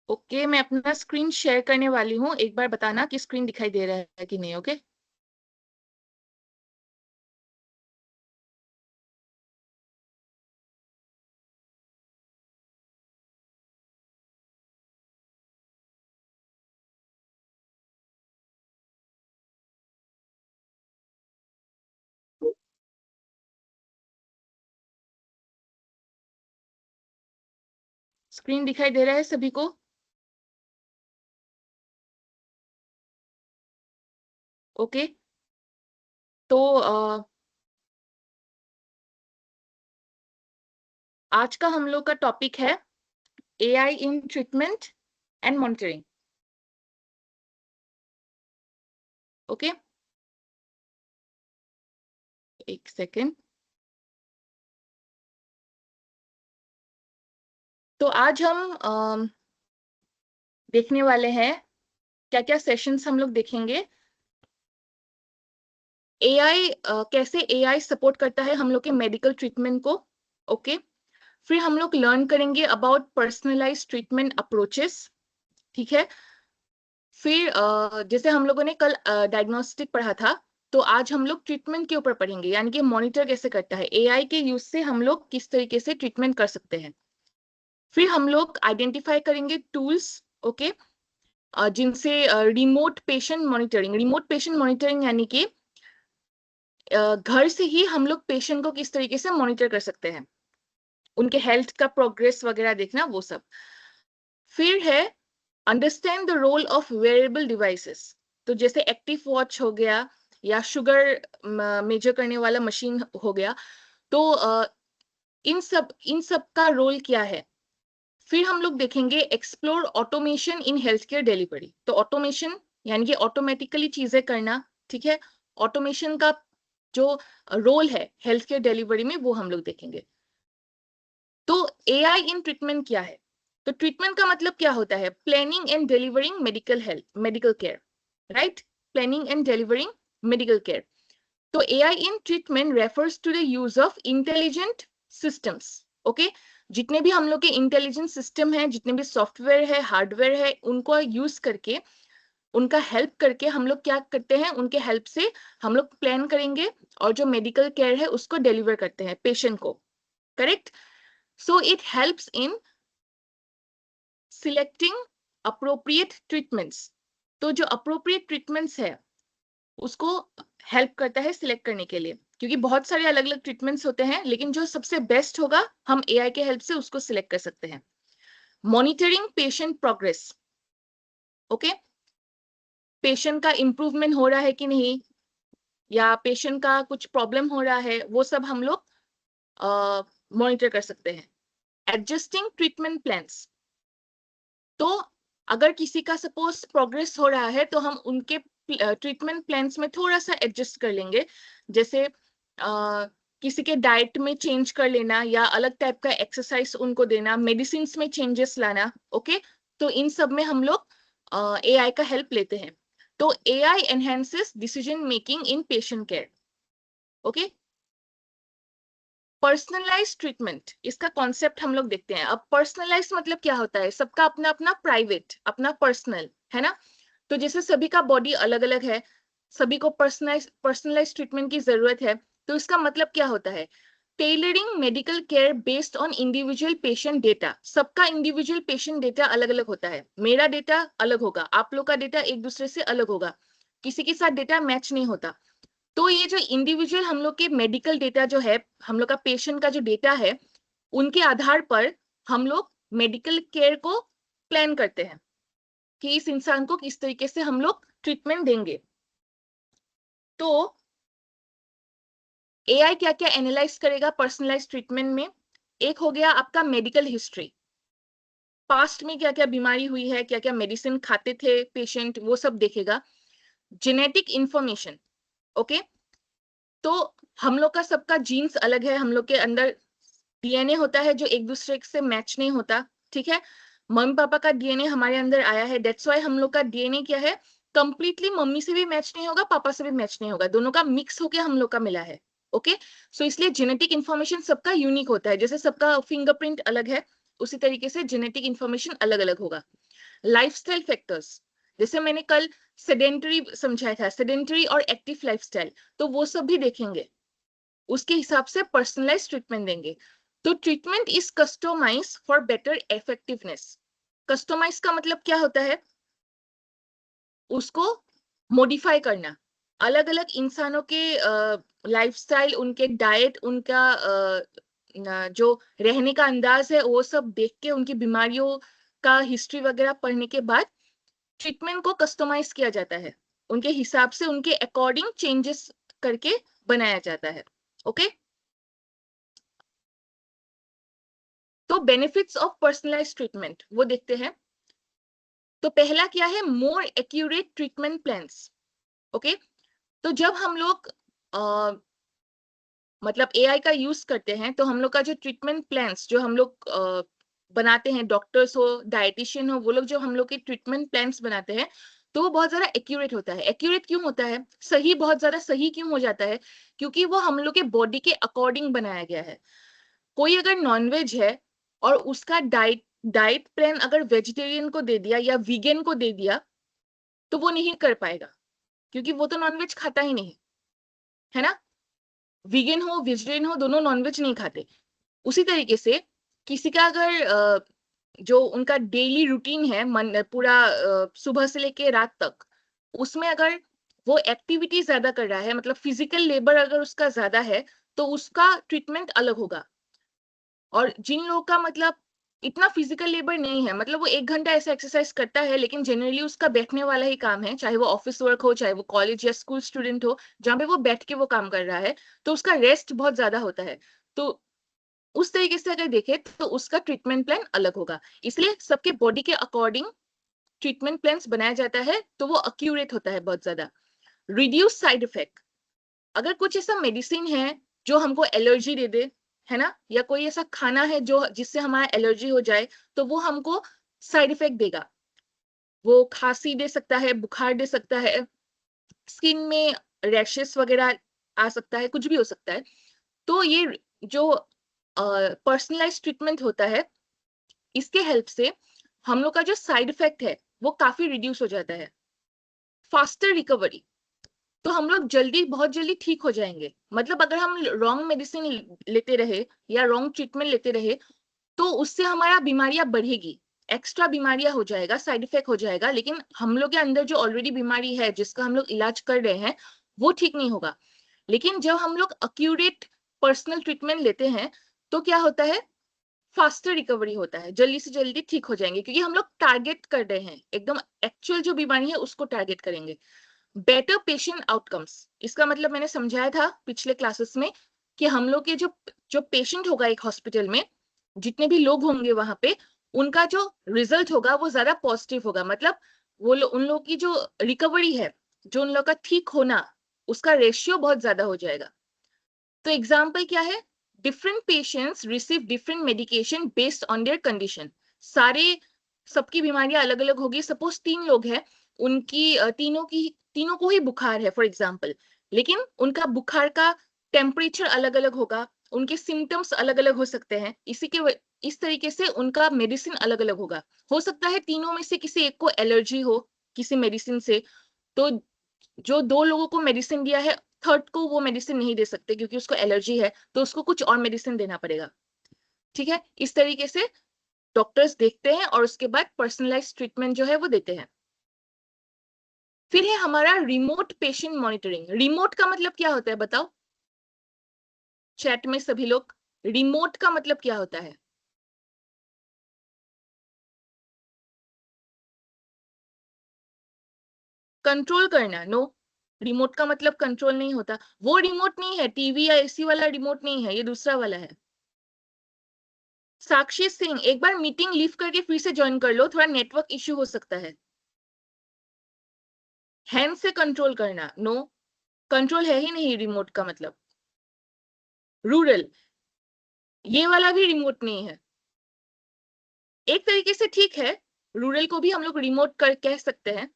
Okay, मैं अपना screen share करने वाली हूँ। एक बार बताना कि स्क्रीन दिखाई दे रहा है कि नहीं। ओके, स्क्रीन दिखाई दे रहा है सभी को? ओके, तो आज का हम लोग का टॉपिक है AI in treatment and monitoring. Okay, एक सेकेंड। तो आज हम देखने वाले हैं क्या क्या सेशंस हम लोग देखेंगे। एआई कैसे एआई सपोर्ट करता है हम लोग के मेडिकल ट्रीटमेंट को। ओके, फिर हम लोग लर्न करेंगे अबाउट पर्सनलाइज्ड ट्रीटमेंट अप्रोचेस। ठीक है, फिर जैसे हम लोगों ने कल डायग्नोस्टिक पढ़ा था, तो आज हम लोग ट्रीटमेंट के ऊपर पढ़ेंगे, यानी कि मॉनिटर कैसे करता है एआई के यूज से हम लोग किस तरीके से ट्रीटमेंट कर सकते हैं। फिर हम लोग आइडेंटिफाई करेंगे टूल्स। ओके, जिनसे रिमोट पेशेंट मॉनिटरिंग यानी कि घर से ही हम लोग पेशेंट को किस तरीके से मॉनिटर कर सकते हैं, उनके हेल्थ का प्रोग्रेस वगैरह देखना वो सब। फिर है understand the role of wearable devices. तो जैसे एक्टिव वॉच हो गया या शुगर मेजर करने वाला मशीन हो गया, तो इन सब का रोल क्या है। फिर हम लोग देखेंगे explore automation in health care delivery. तो ऑटोमेशन यानी कि ऑटोमेटिकली चीजें करना। ठीक है, ऑटोमेशन का जो रोल है हेल्थ केयर डिलीवरी में वो हम लोग देखेंगे। तो एआई इन ट्रीटमेंट क्या है? तो ट्रीटमेंट का मतलब क्या होता है? Planning and delivering medical care, right? Planning and delivering medical care. तो AI in treatment refers to the use of intelligent systems. Okay, जितने भी हम लोग के इंटेलिजेंट सिस्टम है, जितने भी सॉफ्टवेयर है, हार्डवेयर है, उनको यूज करके, उनका हेल्प करके हम लोग क्या करते हैं, उनके हेल्प से हम लोग प्लान करेंगे और जो मेडिकल केयर है उसको डिलीवर करते हैं पेशेंट को। Correct? So it helps in selecting appropriate treatments. तो जो अप्रोप्रिएट ट्रीटमेंट्स है उसको हेल्प करता है सिलेक्ट करने के लिए, क्योंकि बहुत सारे अलग अलग ट्रीटमेंट्स होते हैं, लेकिन जो सबसे बेस्ट होगा हम एआई के हेल्प से उसको सिलेक्ट कर सकते हैं। Monitoring patient progress. Okay, patient का इंप्रूवमेंट हो रहा है कि नहीं, या पेशेंट का कुछ प्रॉब्लम हो रहा है, वो सब हम लोग मॉनिटर कर सकते हैं। Adjusting treatment plans. तो अगर किसी का सपोज प्रोग्रेस हो रहा है तो हम उनके ट्रीटमेंट प्लान्स में थोड़ा सा एडजस्ट कर लेंगे। जैसे किसी के डाइट में चेंज कर लेना, या अलग टाइप का एक्सरसाइज उनको देना, मेडिसिन में चेंजेस लाना। ओके, तो इन सब में हम लोग एआई का हेल्प लेते हैं। तो AI enhances decision making in patient care. Okay, personalize treatment, इसका कॉन्सेप्ट हम लोग देखते हैं। अब पर्सनलाइज मतलब क्या होता है? सबका अपना अपना प्राइवेट, अपना पर्सनल है ना। तो जैसे सभी का बॉडी अलग अलग है, सभी को पर्सनलाइज ट्रीटमेंट की जरूरत है। तो इसका मतलब क्या होता है? Tailoring medical care based on individual patient data. सबका इंडिविजुअल पेशेंट डेटा अलग अलग होता है। मेरा डेटा अलग होगा, आप लोग का डेटा एक दूसरे से अलग होगा, किसी के साथ डेटा मैच नहीं होता। तो ये जो इंडिविजुअल हम लोग के मेडिकल डेटा जो है, हम लोग का पेशेंट का जो डेटा है, उनके आधार पर हम लोग मेडिकल केयर को प्लान करते हैं कि इस इंसान को किस तरीके से हम लोग ट्रीटमेंट देंगे। तो एआई क्या क्या एनालाइज करेगा पर्सनलाइज ट्रीटमेंट में? एक हो गया आपका मेडिकल हिस्ट्री, पास्ट में क्या क्या बीमारी हुई है, क्या क्या मेडिसिन खाते थे पेशेंट, वो सब देखेगा। Genetic information. ओके, तो हम लोग का सबका जीन्स अलग है, हम लोग के अंदर डीएनए होता है जो एक दूसरे से मैच नहीं होता। ठीक है, मम्मी पापा का डीएनए हमारे अंदर आया है, दैट्स व्हाई हम लोग का डीएनए क्या है, कंप्लीटली मम्मी से भी मैच नहीं होगा, पापा से भी मैच नहीं होगा, दोनों का मिक्स होके हम लोग का मिला है। ओके, सो इसलिए जेनेटिक इंफॉर्मेशन सबका यूनिक होता है। जैसे सबका फिंगरप्रिंट अलग है, उसी तरीके से जेनेटिक इंफॉर्मेशन अलग अलग होगा। लाइफस्टाइल फैक्टर्स, जैसे मैंने कल सेडेंटरी समझाया था, सेडेंटरी और एक्टिव लाइफस्टाइल, तो वो सब भी देखेंगे, उसके हिसाब से पर्सनलाइज ट्रीटमेंट देंगे। तो treatment is customize for better effectiveness. Customize का मतलब क्या होता है? उसको मॉडिफाई करना, अलग अलग इंसानों के लाइफस्टाइल, उनके डाइट, उनका जो रहने का अंदाज है, वो सब देख के, उनकी बीमारियों का हिस्ट्री वगैरह पढ़ने के बाद ट्रीटमेंट को कस्टमाइज किया जाता है, उनके हिसाब से, उनके अकॉर्डिंग चेंजेस करके बनाया जाता है। ओके, तो बेनिफिट्स ऑफ पर्सनलाइज ट्रीटमेंट वो देखते हैं। तो पहला क्या है? More accurate treatment plans. Okay, तो जब हम लोग मतलब एआई का यूज करते हैं, तो हम लोग का जो ट्रीटमेंट प्लान्स जो हम लोग बनाते हैं, डॉक्टर्स हो, डाइटिशियन हो, वो लोग जो हम लोग के ट्रीटमेंट प्लान्स बनाते हैं, तो वो बहुत ज्यादा एक्यूरेट होता है। एक्यूरेट क्यों होता है? सही, बहुत ज्यादा सही क्यों हो जाता है? क्योंकि वो हम लोग के बॉडी के अकॉर्डिंग बनाया गया है। कोई अगर नॉनवेज है और उसका डाइट डाइट प्लान अगर वेजिटेरियन को दे दिया या वीगन को दे दिया, तो वो नहीं कर पाएगा, क्योंकि वो तो नॉनवेज खाता ही नहीं है ना। वीगन हो, वेजिटेरियन हो, दोनों नॉनवेज नहीं खाते। उसी तरीके से किसी का अगर जो उनका डेली रूटीन है, मन पूरा सुबह से लेके रात तक, उसमें अगर वो एक्टिविटी ज्यादा कर रहा है, मतलब फिजिकल लेबर अगर उसका ज्यादा है, तो उसका ट्रीटमेंट अलग होगा। और जिन लोगों का मतलब इतना फिजिकल लेबर नहीं है, मतलब वो 1 घंटा ऐसा एक्सरसाइज करता है, लेकिन जनरली उसका बैठने वाला ही काम है, चाहे वो ऑफिस वर्क हो, चाहे वो कॉलेज या स्कूल स्टूडेंट हो, जहाँ पे वो बैठ के वो काम कर रहा है, तो उसका रेस्ट बहुत ज्यादा होता है। तो उस तरीके से अगर देखें, तो उसका ट्रीटमेंट प्लान अलग होगा। इसलिए सबके बॉडी के अकॉर्डिंग ट्रीटमेंट प्लान बनाया जाता है, तो वो एक्यूरेट होता है बहुत ज्यादा। रिड्यूस साइड इफेक्ट, अगर कुछ ऐसा मेडिसिन है जो हमको एलर्जी दे दे, है ना, या कोई ऐसा खाना है जो जिससे हमारा एलर्जी हो जाए, तो वो हमको साइड इफेक्ट देगा। वो खांसी दे सकता है, बुखार दे सकता है, स्किन में रैशेस वगैरह आ सकता है, कुछ भी हो सकता है। तो ये जो पर्सनलाइज ट्रीटमेंट होता है, इसके हेल्प से हम लोग का जो साइड इफेक्ट है वो काफी रिड्यूस हो जाता है। फास्टर रिकवरी, तो हम लोग जल्दी, बहुत जल्दी ठीक हो जाएंगे। मतलब अगर हम रॉन्ग मेडिसिन लेते रहे या रॉन्ग ट्रीटमेंट लेते रहे, तो उससे हमारा बीमारियां बढ़ेगी, एक्स्ट्रा बीमारियां हो जाएगा, साइड इफेक्ट हो जाएगा, लेकिन हम लोग के अंदर जो ऑलरेडी बीमारी है, जिसका हम लोग इलाज कर रहे हैं, वो ठीक नहीं होगा। लेकिन जब हम लोग एक्यूरेट पर्सनल ट्रीटमेंट लेते हैं, तो क्या होता है? फास्टर रिकवरी होता है, जल्दी से जल्दी ठीक हो जाएंगे, क्योंकि हम लोग टारगेट कर रहे हैं, एकदम एक्चुअल जो बीमारी है उसको टारगेट करेंगे। बेटर पेशेंट आउटकम्स, इसका मतलब मैंने समझाया था पिछले क्लासेस में, कि हम लोग के जो जो पेशेंट होगा एक हॉस्पिटल में, जितने भी लोग होंगे वहां पे, उनका जो रिजल्ट होगा वो ज्यादा पॉजिटिव होगा। मतलब उन लोग की जो रिकवरी है, जो उन लोग का ठीक होना, उसका रेशियो बहुत ज्यादा हो जाएगा। तो एग्जाम्पल क्या है? Different patients receive different medication based on their condition. सारे सबकी बीमारियां अलग अलग होगी। सपोज 3 लोग हैं, उनकी तीनों को ही बुखार है फॉर एग्जाम्पल, लेकिन उनका बुखार का टेम्परेचर अलग अलग होगा, उनके सिम्टम्स अलग अलग हो सकते हैं। इस तरीके से उनका मेडिसिन अलग अलग होगा। हो सकता है तीनों में से किसी एक को एलर्जी हो किसी मेडिसिन से, तो जो 2 लोगों को मेडिसिन दिया है, थर्ड को वो मेडिसिन नहीं दे सकते, क्योंकि उसको एलर्जी है, तो उसको कुछ और मेडिसिन देना पड़ेगा। ठीक है, इस तरीके से डॉक्टर्स देखते हैं और उसके बाद पर्सनलाइज ट्रीटमेंट जो है वो देते हैं। फिर है हमारा रिमोट पेशेंट मॉनिटरिंग। रिमोट का मतलब क्या होता है बताओ चैट में सभी लोग? रिमोट का मतलब क्या होता है? कंट्रोल करना? नो, रिमोट का मतलब कंट्रोल नहीं होता। वो रिमोट नहीं है, टीवी या एसी वाला रिमोट नहीं है, ये दूसरा वाला है। साक्षी सिंह, एक बार मीटिंग लीव करके फिर से ज्वाइन कर लो, थोड़ा नेटवर्क इश्यू हो सकता है। हैंड से कंट्रोल करना? नो, कंट्रोल है ही नहीं रिमोट का मतलब। रूरल, ये वाला भी रिमोट नहीं है। एक तरीके से ठीक है, रूरल को भी हम लोग रिमोट कर कह सकते हैं।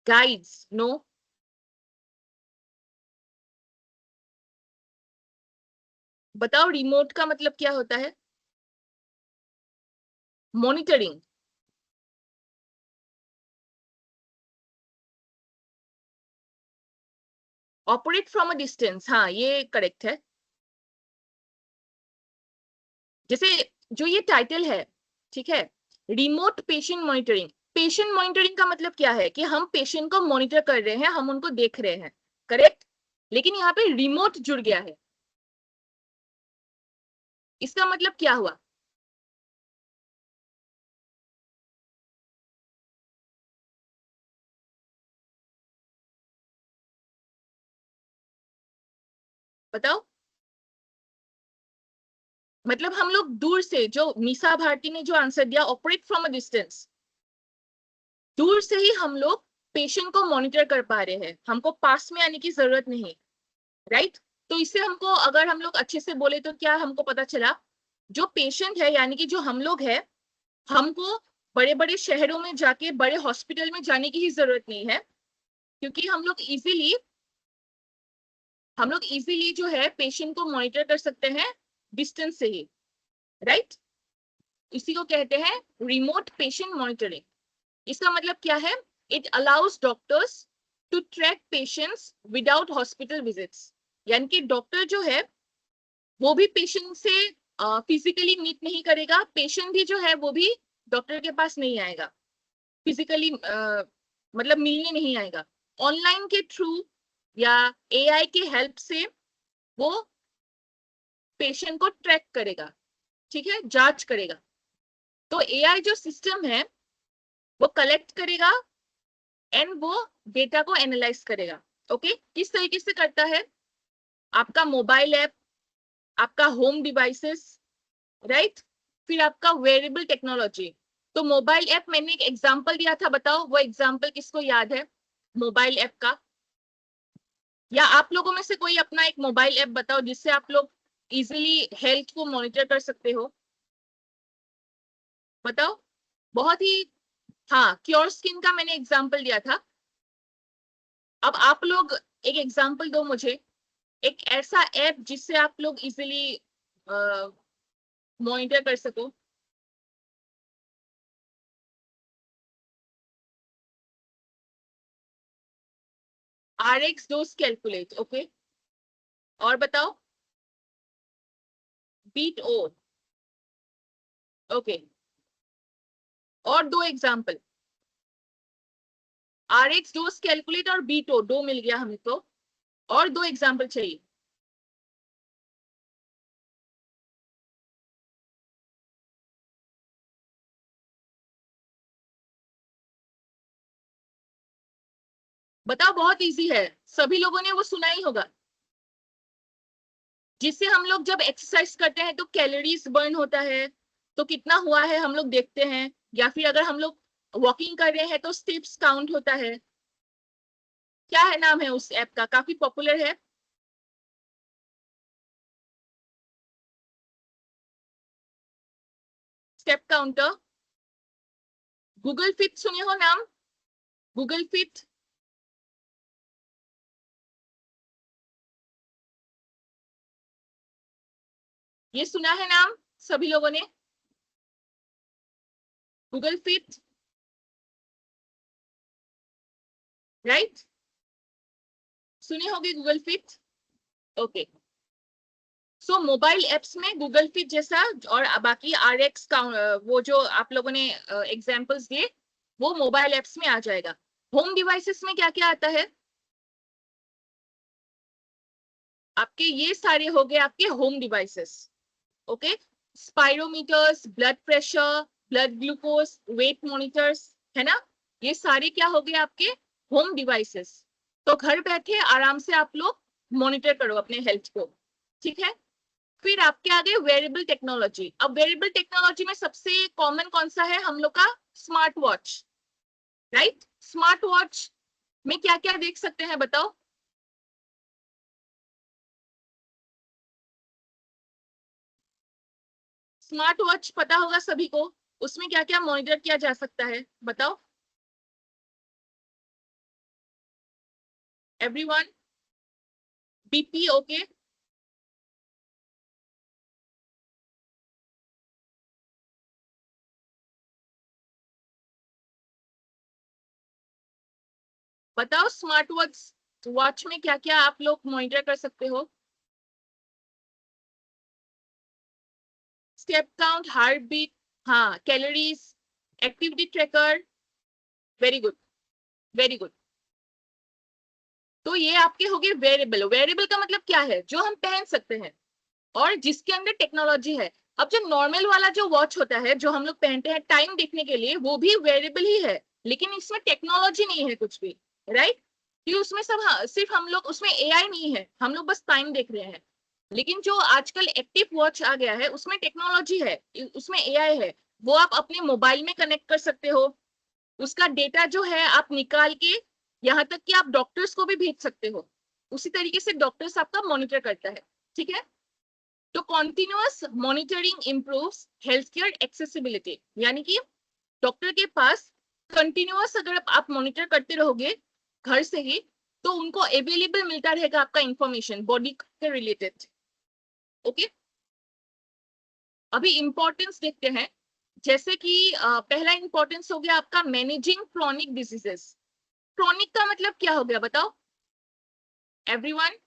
गाइड्स? नो। बताओ रिमोट का मतलब क्या होता है? Monitoring? Operate from a distance, हाँ ये करेक्ट है। जैसे जो ये टाइटल है, ठीक है, remote patient monitoring. Patient monitoring का मतलब क्या है कि हम पेशेंट को मॉनिटर कर रहे हैं, हम उनको देख रहे हैं, करेक्ट। लेकिन यहाँ पे रिमोट जुड़ गया है, इसका मतलब क्या हुआ? बताओ। मतलब हम लोग दूर से, जो मीसा भारती ने जो आंसर दिया ऑपरेट फ्रॉम अ डिस्टेंस, दूर से ही हम लोग पेशेंट को मॉनिटर कर पा रहे हैं, हमको पास में आने की जरूरत नहीं, राइट। तो इससे हमको, अगर हम लोग अच्छे से बोले तो क्या हमको पता चला, जो पेशेंट है यानी कि जो हम लोग है, हमको बड़े बड़े शहरों में जाके बड़े हॉस्पिटल में जाने की ही जरूरत नहीं है, क्योंकि हम लोग इजीली जो है पेशेंट को मॉनिटर कर सकते हैं डिस्टेंस से ही, राइट। इसी को कहते हैं रिमोट पेशेंट मॉनिटरिंग। इसका मतलब क्या है? It allows doctors to track patients without hospital visits. यानी कि डॉक्टर जो है वो भी पेशेंट से फिजिकली मीट नहीं करेगा, पेशेंट भी जो है वो भी डॉक्टर के पास नहीं आएगा फिजिकली, मतलब मिलने नहीं आएगा। ऑनलाइन के थ्रू या एआई के हेल्प से वो पेशेंट को ट्रैक करेगा, ठीक है, जांच करेगा। तो एआई जो सिस्टम है वो कलेक्ट करेगा एंड वो डेटा को एनालाइज करेगा। ओके, किस तरीके से करता है? आपका मोबाइल ऐप, आपका होम डिवाइसेस, राइट, फिर आपका वेरेबल टेक्नोलॉजी। तो मोबाइल ऐप मैंने एक एग्जांपल दिया था, बताओ वो एग्जांपल किसको याद है मोबाइल ऐप का? या आप लोगों में से कोई अपना एक मोबाइल ऐप बताओ जिससे आप लोग इजीली हेल्थ को मॉनिटर कर सकते हो, बताओ। बहुत ही, हाँ, क्योर स्किन का मैंने एग्जांपल दिया था। अब आप लोग एक एग्जांपल दो मुझे, एक ऐसा ऐप जिससे आप लोग इजीली मॉनिटर कर सको। RX dose calculate, okay. और बताओ। बीट ओ, ओके। और दो एग्जांपल, RX डोज कैलकुलेट और बीट ओ, दो मिल गया हमें तो, और दो एग्जांपल चाहिए। बताओ, बहुत इजी है, सभी लोगों ने वो सुना ही होगा। जिससे हम लोग जब एक्सरसाइज करते हैं तो कैलोरीज बर्न होता है, तो कितना हुआ है हम लोग देखते हैं, या फिर अगर हम लोग वॉकिंग कर रहे हैं तो स्टेप्स काउंट होता है। क्या है नाम है उस ऐप का, काफी पॉपुलर है? Step counter. गूगल फिट सुने हो नाम? गूगल फिट, ये सुना है नाम सभी लोगों ने? गूगल फिट, राइट, सुने होंगे गूगल फिट। ओके, सो मोबाइल एप्स में गूगल फिट जैसा, और बाकी RX का वो जो आप लोगों ने एग्जांपल्स दिए वो मोबाइल एप्स में आ जाएगा। होम डिवाइसेस में क्या क्या आता है आपके? ये सारे हो गए आपके home devices, okay. Spirometers, blood pressure, blood glucose, weight monitors, है ना, ये सारे क्या हो गए आपके होम डिवाइसेस। तो घर बैठे आराम से आप लोग मॉनिटर करो अपने हेल्थ को, ठीक है। फिर आपके आगे वेरेबल टेक्नोलॉजी। अब वेरेबल टेक्नोलॉजी में सबसे कॉमन कौन सा है हम लोग का? Smart watch, right. Smart watch में क्या क्या देख सकते हैं बताओ? स्मार्ट वॉच पता होगा सभी को, उसमें क्या क्या मॉनिटर किया जा सकता है बताओ? Everyone, BP, okay. बताओ स्मार्ट वॉच, वॉच में क्या क्या आप लोग मॉनिटर कर सकते हो? स्टेप काउंट, हार्ट बीट, हाँ, calories, activity tracker, very good, very good. तो ये आपके हो गए वेरिएबल। वेरिएबल का मतलब क्या है? जो हम पहन सकते हैं और जिसके अंदर टेक्नोलॉजी है। अब जो नॉर्मल वाला जो वॉच होता है जो हम लोग पहनते हैं टाइम देखने के लिए, वो भी वेरिएबल ही है, लेकिन इसमें टेक्नोलॉजी नहीं है कुछ भी, राइट? कि उसमें सब सिर्फ हम लोग, उसमें एआई नहीं है, हम लोग बस टाइम देख रहे हैं। लेकिन जो आजकल एक्टिव वॉच आ गया है उसमें टेक्नोलॉजी है, उसमें एआई है। वो आप अपने मोबाइल में कनेक्ट कर सकते हो, उसका डेटा जो है आप निकाल के यहाँ तक कि आप डॉक्टर्स को भी भेज सकते हो। उसी तरीके से डॉक्टर्स आपका मॉनिटर करता है, ठीक है? तो continuous monitoring improves health care accessibility, यानी कि डॉक्टर के पास कंटिन्यूअस अगर आप मॉनिटर करते रहोगे घर से ही, तो उनको अवेलेबल मिलता रहेगा आपका इंफॉर्मेशन बॉडी के रिलेटेड। ओके, अभी इंपॉर्टेंस देखते हैं। जैसे कि पहला इंपॉर्टेंस हो गया आपका मैनेजिंग क्रोनिक डिजीजेस। क्रोनिक का मतलब क्या हो गया बताओ एवरीवन?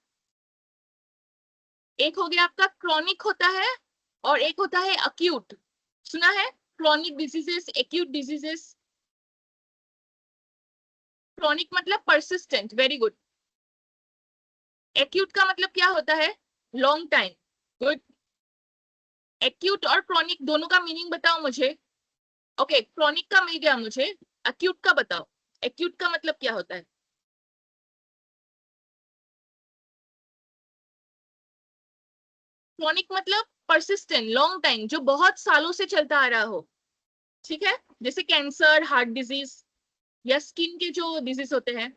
एक हो गया आपका क्रोनिक होता है और एक होता है अक्यूट। सुना है chronic diseases, acute diseases? Chronic मतलब परसिस्टेंट, वेरी गुड। एक्यूट का मतलब क्या होता है? Long time, good. एक्यूट और क्रोनिक दोनों का मीनिंग बताओ मुझे। ओके, क्रोनिक का मिल गया मुझे, एक्यूट का बताओ। एक्यूट का मतलब क्या होता है? क्रोनिक मतलब परसिस्टेंट, लॉन्ग टाइम, जो बहुत सालों से चलता आ रहा हो, ठीक है? जैसे कैंसर, हार्ट डिजीज या स्किन के जो डिजीज होते हैं।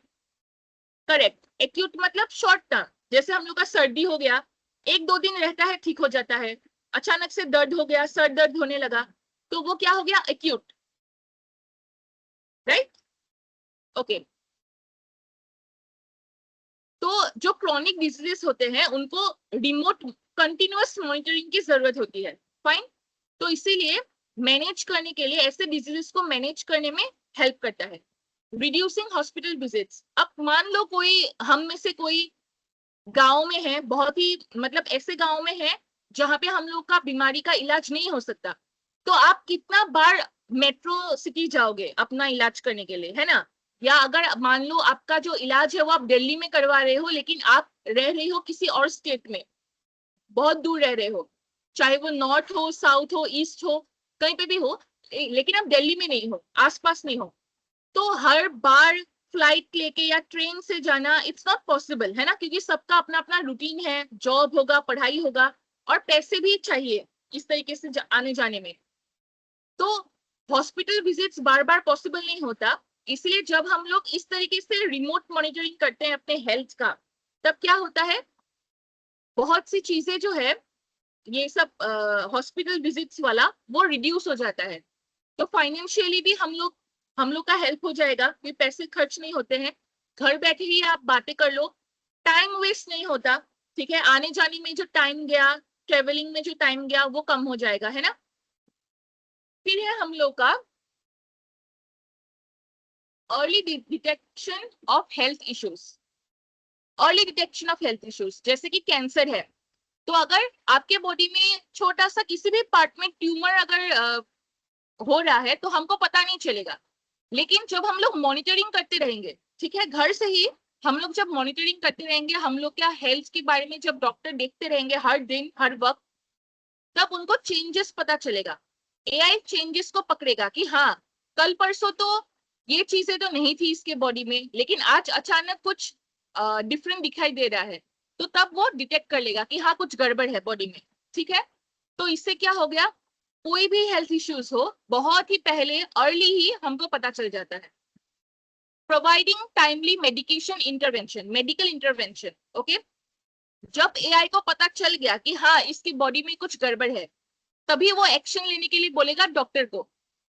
करेक्ट। एक्यूट मतलब शॉर्ट टर्म, जैसे हम लोग का सर्दी हो गया, एक दो दिन रहता है, ठीक हो जाता है। अचानक से दर्द हो गया, सर दर्द होने लगा, तो वो क्या हो गया? Acute, right? ओके। तो जो क्रोनिक डिजीजेस होते हैं उनको रिमोट कंटिन्यूअस मॉनिटरिंग की जरूरत होती है, फाइन। तो इसीलिए मैनेज करने के लिए, ऐसे डिजीजेस को मैनेज करने में हेल्प करता है। Reducing hospital visits. अब मान लो कोई हम में से कोई गांव में है, बहुत ही मतलब ऐसे गांव में है जहां पे हम लोग का बीमारी का इलाज नहीं हो सकता, तो आप कितना बार मेट्रो सिटी जाओगे अपना इलाज करने के लिए, है ना? या अगर मान लो आपका जो इलाज है वो आप दिल्ली में करवा रहे हो, लेकिन आप रह रहे हो किसी और स्टेट में, बहुत दूर रह रहे हो, चाहे वो नॉर्थ हो, साउथ हो, ईस्ट हो, कहीं पे भी हो, लेकिन आप दिल्ली में नहीं हो, आसपास नहीं हो, तो हर बार फ्लाइट लेके या ट्रेन से जाना इट्स नॉट पॉसिबल, है ना? क्योंकि सबका अपना अपना रूटीन है, जॉब होगा, पढ़ाई होगा, और पैसे भी चाहिए इस तरीके से आने जाने में। तो हॉस्पिटल विजिट्स बार बार पॉसिबल नहीं होता, इसलिए जब हम लोग इस तरीके से रिमोट मॉनिटरिंग करते हैं अपने हेल्थ का, तब क्या होता है, बहुत सी चीजें जो है, ये सब हॉस्पिटल विजिट्स वाला, वो रिड्यूस हो जाता है। तो फाइनेंशियली भी हम लोग का हेल्प हो जाएगा, कि पैसे खर्च नहीं होते हैं, घर बैठे ही आप बातें कर लो, टाइम वेस्ट नहीं होता, ठीक है? आने जाने में जो टाइम गया, ट्रेवलिंग में जो टाइम गया, वो कम हो जाएगा, है ना? फिर है हम लोग का early detection of health issues. Early detection of health issues जैसे कि कैंसर है, तो अगर आपके बॉडी में छोटा सा किसी भी पार्ट में ट्यूमर अगर हो रहा है, तो हमको पता नहीं चलेगा। लेकिन जब हम लोग मॉनिटरिंग करते रहेंगे, ठीक है, घर से ही हम लोग जब मॉनिटरिंग करते रहेंगे, हम लोग क्या हेल्थ के बारे में जब डॉक्टर देखते रहेंगे हर दिन हर वक्त, तब उनको चेंजेस पता चलेगा। एआई चेंजेस को पकड़ेगा कि हाँ, कल परसों तो ये चीजें तो नहीं थी इसके बॉडी में, लेकिन आज अचानक कुछ डिफरेंट दिखाई दे रहा है, तो तब वो डिटेक्ट कर लेगा कि हाँ, कुछ गड़बड़ है बॉडी में, ठीक है? तो इससे क्या हो गया, कोई भी हेल्थ इश्यूज हो, बहुत ही पहले अर्ली ही हमको पता चल जाता है। Providing timely medication intervention, medical intervention, okay. जब एआई को पता चल गया कि हाँ, इसकी बॉडी में कुछ गड़बड़ है, तभी वो एक्शन लेने के लिए बोलेगा डॉक्टर को,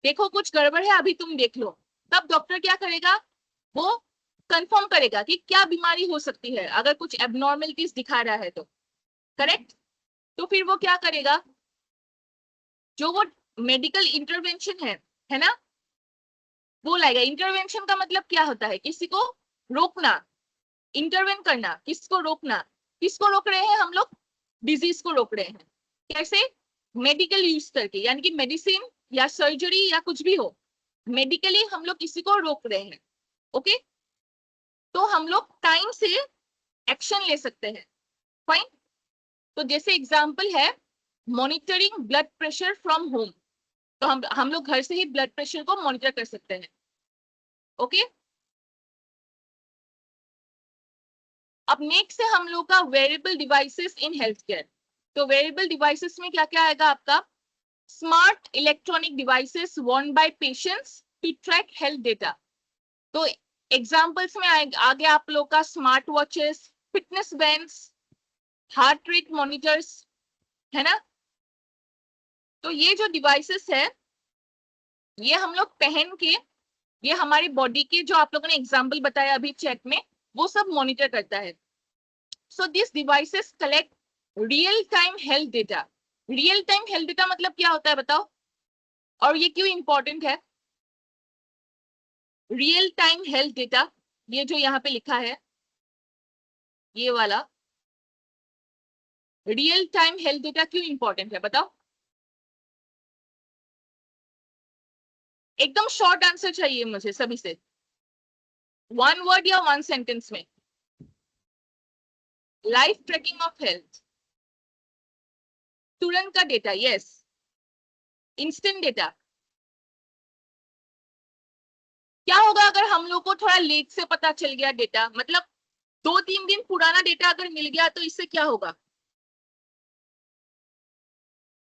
देखो कुछ गड़बड़ है, अभी तुम देख लो। तब डॉक्टर क्या करेगा, वो कंफर्म करेगा कि क्या बीमारी हो सकती है, अगर कुछ एबनॉर्मलिटीज दिखा रहा है तो, करेक्ट? तो फिर वो क्या करेगा, जो वो मेडिकल इंटरवेंशन है ना, वो लाएगा। इंटरवेंशन का मतलब क्या होता है, किसी को रोकना, इंटरवेन करना, किसको रोकना, किसको रोक रहे हैं हम लोग, डिजीज को रोक रहे हैं। कैसे? मेडिकल यूज करके, यानी कि मेडिसिन या सर्जरी या कुछ भी हो, मेडिकली हम लोग किसी को रोक रहे हैं। ओके, तो हम लोग टाइम से एक्शन ले सकते हैं। फाइन। तो जैसे एग्जांपल है monitoring blood pressure from home, तो हम लोग घर से ही ब्लड प्रेशर को मॉनिटर कर सकते हैं। ओके, अब नेक्स्ट है हम लोग का wearable devices in health care. तो वेरेबल डिवाइसेस में क्या क्या आएगा आपका? Smart electronic devices worn by patients to track health data. तो एग्जांपल्स में आ गया आप लोग का smart watches, fitness bands, heart rate monitors, है ना। तो ये जो डिवाइसेस है ये हम लोग पहन के, ये हमारी बॉडी के जो आप लोगों ने एग्जांपल बताया अभी चैट में, वो सब मॉनिटर करता है। So this devices collect real time health data. Real time health data मतलब क्या होता है बताओ, और ये क्यों इंपॉर्टेंट है? रियल टाइम हेल्थ डेटा, ये जो यहाँ पे लिखा है ये वाला रियल टाइम हेल्थ डेटा क्यों इंपॉर्टेंट है बताओ? एकदम शॉर्ट आंसर चाहिए मुझे सभी से, वन वर्ड या वन सेंटेंस में। लाइफ ट्रैकिंग ऑफ हेल्थ, तुरंत का डेटा, यस, इंस्टेंट डेटा। क्या होगा अगर हम लोग को थोड़ा लेट से पता चल गया डेटा, मतलब 2-3 दिन पुराना डेटा अगर मिल गया, तो इससे क्या होगा?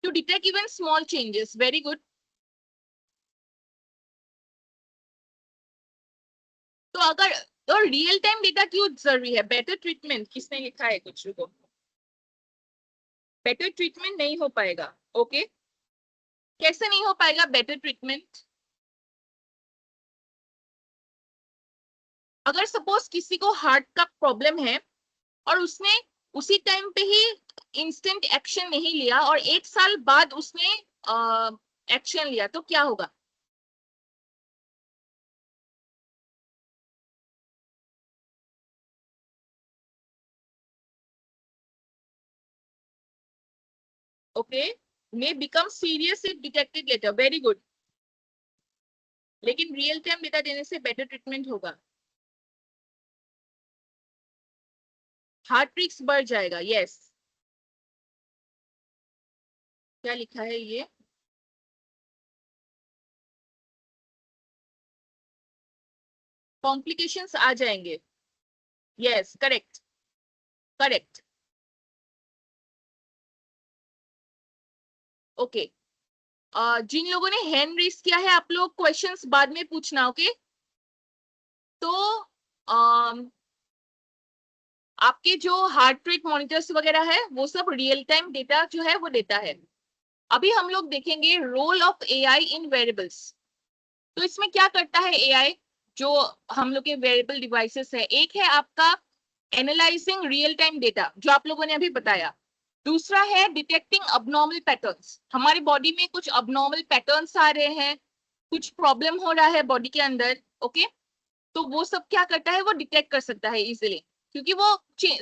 To detect even small changes, very good. तो अगर, तो रियल टाइम डेटा क्यों जरूरी है? बेटर ट्रीटमेंट, किसने लिखा है कुछ को? बेटर ट्रीटमेंट नहीं हो पाएगा। ओके, कैसे नहीं हो पाएगा बेटर ट्रीटमेंट? अगर सपोज किसी को हार्ट का प्रॉब्लम है और उसने उसी टाइम पे ही इंस्टेंट एक्शन नहीं लिया और 1 साल बाद उसने एक्शन लिया, तो क्या होगा? Okay, may become serious if detected later, very good. लेकिन रियल टाइम डेटा देने से बेटर ट्रीटमेंट होगा, हार्ट रिस्क बढ़ जाएगा, यस। क्या लिखा है ये? कॉम्प्लिकेशंस आ जाएंगे, यस, करेक्ट, करेक्ट। ओके, जिन लोगों ने हैंड रेस किया है आप लोग क्वेश्चंस बाद में पूछना, ओके। तो आपके जो हार्ट रेट मॉनिटर्स वगैरह है वो सब रियल टाइम डेटा जो है वो देता है। अभी हम लोग देखेंगे role of AI in variables. तो इसमें क्या करता है एआई, जो हम लोग के वेरिएबल डिवाइसेस है, एक है आपका एनालाइजिंग रियल टाइम डेटा जो आप लोगों ने अभी बताया, दूसरा है डिटेक्टिंग अबनॉर्मल पैटर्न्स, हमारी बॉडी में कुछ अबनॉर्मल पैटर्न्स आ रहे हैं, कुछ प्रॉब्लम हो रहा है बॉडी के अंदर, ओके। तो वो सब क्या करता है, वो डिटेक्ट कर सकता है इजिली, क्योंकि वो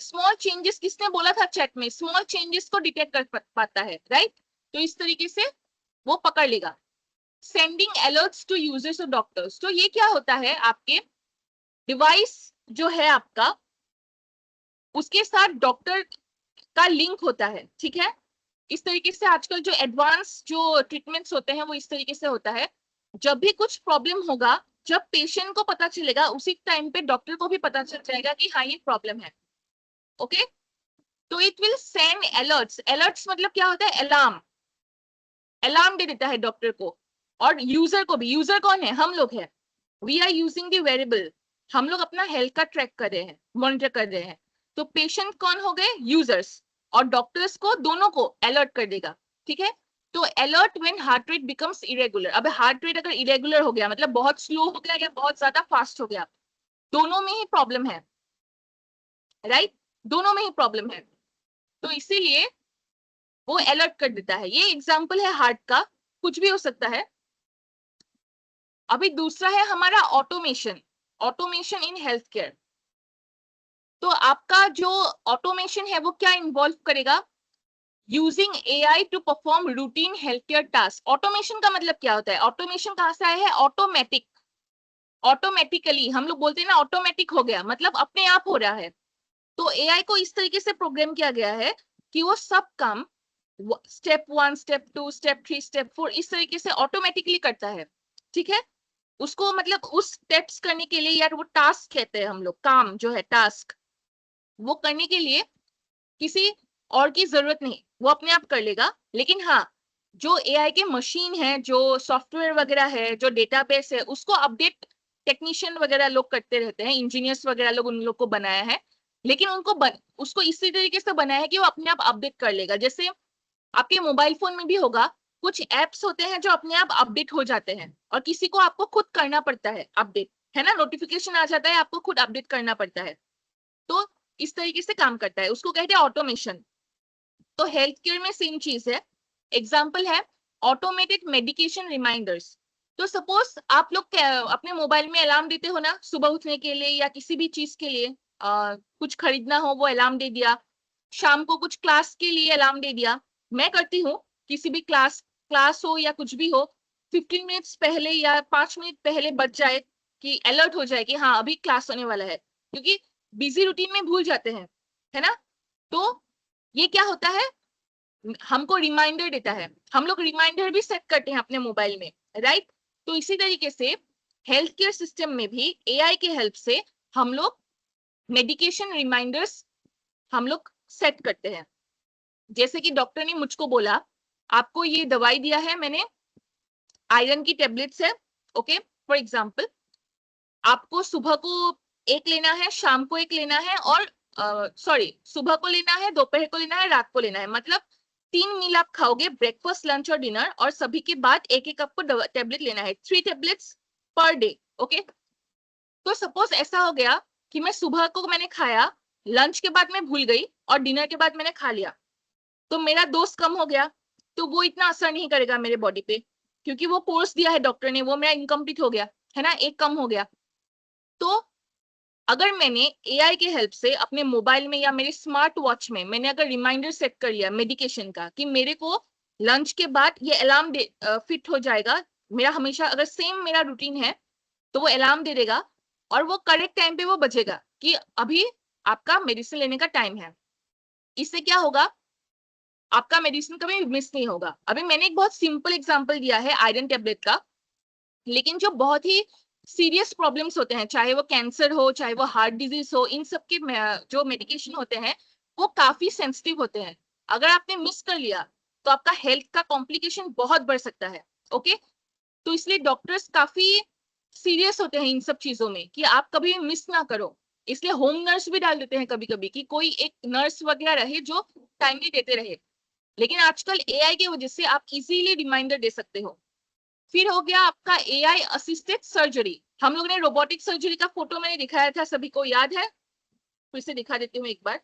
स्मॉल चेंजेस, किसने बोला था चैट में, स्मॉल चेंजेस को डिटेक्ट कर पाता है, राइट। तो इस तरीके से वो पकड़ लेगा। सेंडिंग अलर्ट्स टू यूजर्स और डॉक्टर्स, तो ये क्या होता है, आपके डिवाइस जो है आपका उसके साथ डॉक्टर का लिंक होता है, ठीक है। इस तरीके से आजकल जो एडवांस जो ट्रीटमेंट्स होते हैं वो इस तरीके से होता है, जब भी कुछ प्रॉब्लम होगा, जब पेशेंट को पता चलेगा उसी टाइम पे डॉक्टर को भी पता चल जाएगा कि हाँ ये प्रॉब्लम है, ओके। तो it will send alerts, alerts मतलब क्या होता है, अलार्म, अलार्म दे देता है डॉक्टर को और यूजर को भी। यूजर कौन है, हम लोग हैं, we are using the variable, हम लोग अपना हेल्थ का ट्रैक कर रहे हैं, मॉनिटर कर रहे हैं। तो पेशेंट कौन हो गए, यूजर्स, और डॉक्टर्स को, दोनों को अलर्ट कर देगा, ठीक है। तो alert when heart rate becomes irregular, अब हार्ट रेट अगर इरेगुलर हो गया मतलब बहुत स्लो हो गया या बहुत ज्यादा फास्ट हो गया, दोनों में ही प्रॉब्लम है, राइट, दोनों में ही प्रॉब्लम है। तो इसीलिए वो अलर्ट कर देता है। ये एग्जाम्पल है हार्ट का, कुछ भी हो सकता है। अभी दूसरा है हमारा automation, automation in health care. तो आपका जो ऑटोमेशन है वो क्या इन्वॉल्व करेगा? Using AI to perform routine health care task. Automation का मतलब क्या होता है? ऑटोमेशन कहाँ से आया है? ऑटोमेटिक, ऑटोमेटिकली हम लोग बोलते हैं ना, ऑटोमेटिक हो गया मतलब अपने आप हो रहा है। तो एआई को इस तरीके से प्रोग्राम किया गया है कि वो सब काम स्टेप 1, स्टेप 2, स्टेप 3, स्टेप 4 इस तरीके से ऑटोमेटिकली करता है। ठीक है, उसको मतलब उस स्टेप्स करने के लिए, यार वो टास्क कहते हैं हम लोग, काम जो है टास्क, वो करने के लिए किसी और की जरूरत नहीं, वो अपने आप कर लेगा। लेकिन हाँ, जो एआई के मशीन है, जो सॉफ्टवेयर वगैरह है, जो डेटाबेस है, उसको अपडेट टेक्नीशियन वगैरह लोग करते रहते हैं, इंजीनियर्स वगैरह लोग उन लोग को बनाया है। लेकिन उसको इसी तरीके से बनाया है कि वो अपने आप अपडेट कर लेगा। जैसे आपके मोबाइल फोन में भी होगा, कुछ एप्स होते हैं जो अपने आप अपडेट हो जाते हैं और किसी को आपको खुद करना पड़ता है अपडेट, है ना, नोटिफिकेशन आ जाता है, आपको खुद अपडेट करना पड़ता है। तो इस तरीके से काम करता है, उसको कहते हैं ऑटोमेशन। तो हेल्थ केयर में सेम चीज है। एग्जाम्पल है ऑटोमेटेड मेडिकेशन रिमाइंडर्स। तो सपोज आप लोग अपने मोबाइल में अलार्म देते हो ना, सुबह उठने के लिए या किसी भी चीज के लिए, कुछ खरीदना हो वो अलार्म दे दिया, शाम को कुछ क्लास के लिए अलार्म दे दिया। मैं करती हूँ, किसी भी क्लास क्लास हो या कुछ भी हो, 15 मिनट्स पहले या 5 मिनट पहले बच जाए कि अलर्ट हो जाए कि हाँ अभी क्लास होने वाला है, क्योंकि बिजी रूटीन में भूल जाते हैं, है ना। तो ये क्या होता है, हमको रिमाइंडर देता है, हम लोग रिमाइंडर भी सेट करते हैं अपने मोबाइल में, राइट। तो इसी तरीके से हेल्थ केयर सिस्टम में भी एआई के हेल्प से हम लोग मेडिकेशन रिमाइंडर्स हम लोग सेट करते हैं। जैसे कि डॉक्टर ने मुझको बोला, आपको ये दवाई दिया है मैंने, आयरन की टेबलेट्स है, ओके फॉर एग्जाम्पल, आपको सुबह को एक लेना है, शाम को एक लेना है, और सॉरी सुबह को लेना है, दोपहर को लेना है, रात को लेना है, मतलब 3 मील आप खाओगे, ब्रेकफास्ट, लंच और डिनर, और सभी के बाद एक एक आपको टेबलेट लेना है, 3 टेबलेट्स पर डे, ओके। तो सपोज ऐसा हो गया कि मैं सुबह को मैंने खाया, लंच के बाद मैं भूल गई और डिनर के बाद मैंने खा लिया, तो मेरा डोज कम हो गया, तो वो इतना असर नहीं करेगा मेरे बॉडी पे, क्योंकि वो कोर्स दिया है डॉक्टर ने, वो मेरा इनकम्प्लीट हो गया, है ना, एक कम हो गया। तो अगर मैंने एआई के हेल्प से अपने मोबाइल में या मेरे स्मार्ट वॉच में मैंने अगर रिमाइंडर सेट कर लिया मेडिकेशन का कि मेरे को लंच के बाद ये अलार्म फिट हो जाएगा, मेरा हमेशा अगर सेम मेरा रूटीन है तो वो अलार्म दे देगा और वो करेक्ट टाइम पे वो बजेगा कि अभी आपका मेडिसिन लेने का टाइम है। इससे क्या होगा, आपका मेडिसिन कभी मिस नहीं होगा। अभी मैंने एक बहुत सिंपल एग्जांपल दिया है आयरन टेबलेट का, लेकिन जो बहुत ही सीरियस प्रॉब्लम्स होते हैं, चाहे वो कैंसर हो, चाहे वो हार्ट डिजीज हो, इन सब के जो मेडिकेशन होते हैं वो काफी सेंसिटिव होते हैं। अगर आपने मिस कर लिया तो आपका हेल्थ का कॉम्प्लिकेशन बहुत बढ़ सकता है, ओके। तो इसलिए डॉक्टर्स काफी सीरियस होते हैं इन सब चीजों में कि आप कभी मिस ना करो। इसलिए होम नर्स भी डाल देते हैं कभी कभी कि कोई एक नर्स वगैरह रहे जो टाइमली देते रहे। लेकिन आजकल एआई की वजह से आप इजीली रिमाइंडर दे सकते हो। फिर हो गया आपका एआई असिस्टेड सर्जरी। हम लोग ने रोबोटिक सर्जरी का फोटो मैंने दिखाया था, सभी को याद है? फिर से दिखा देती हूँ एक बार।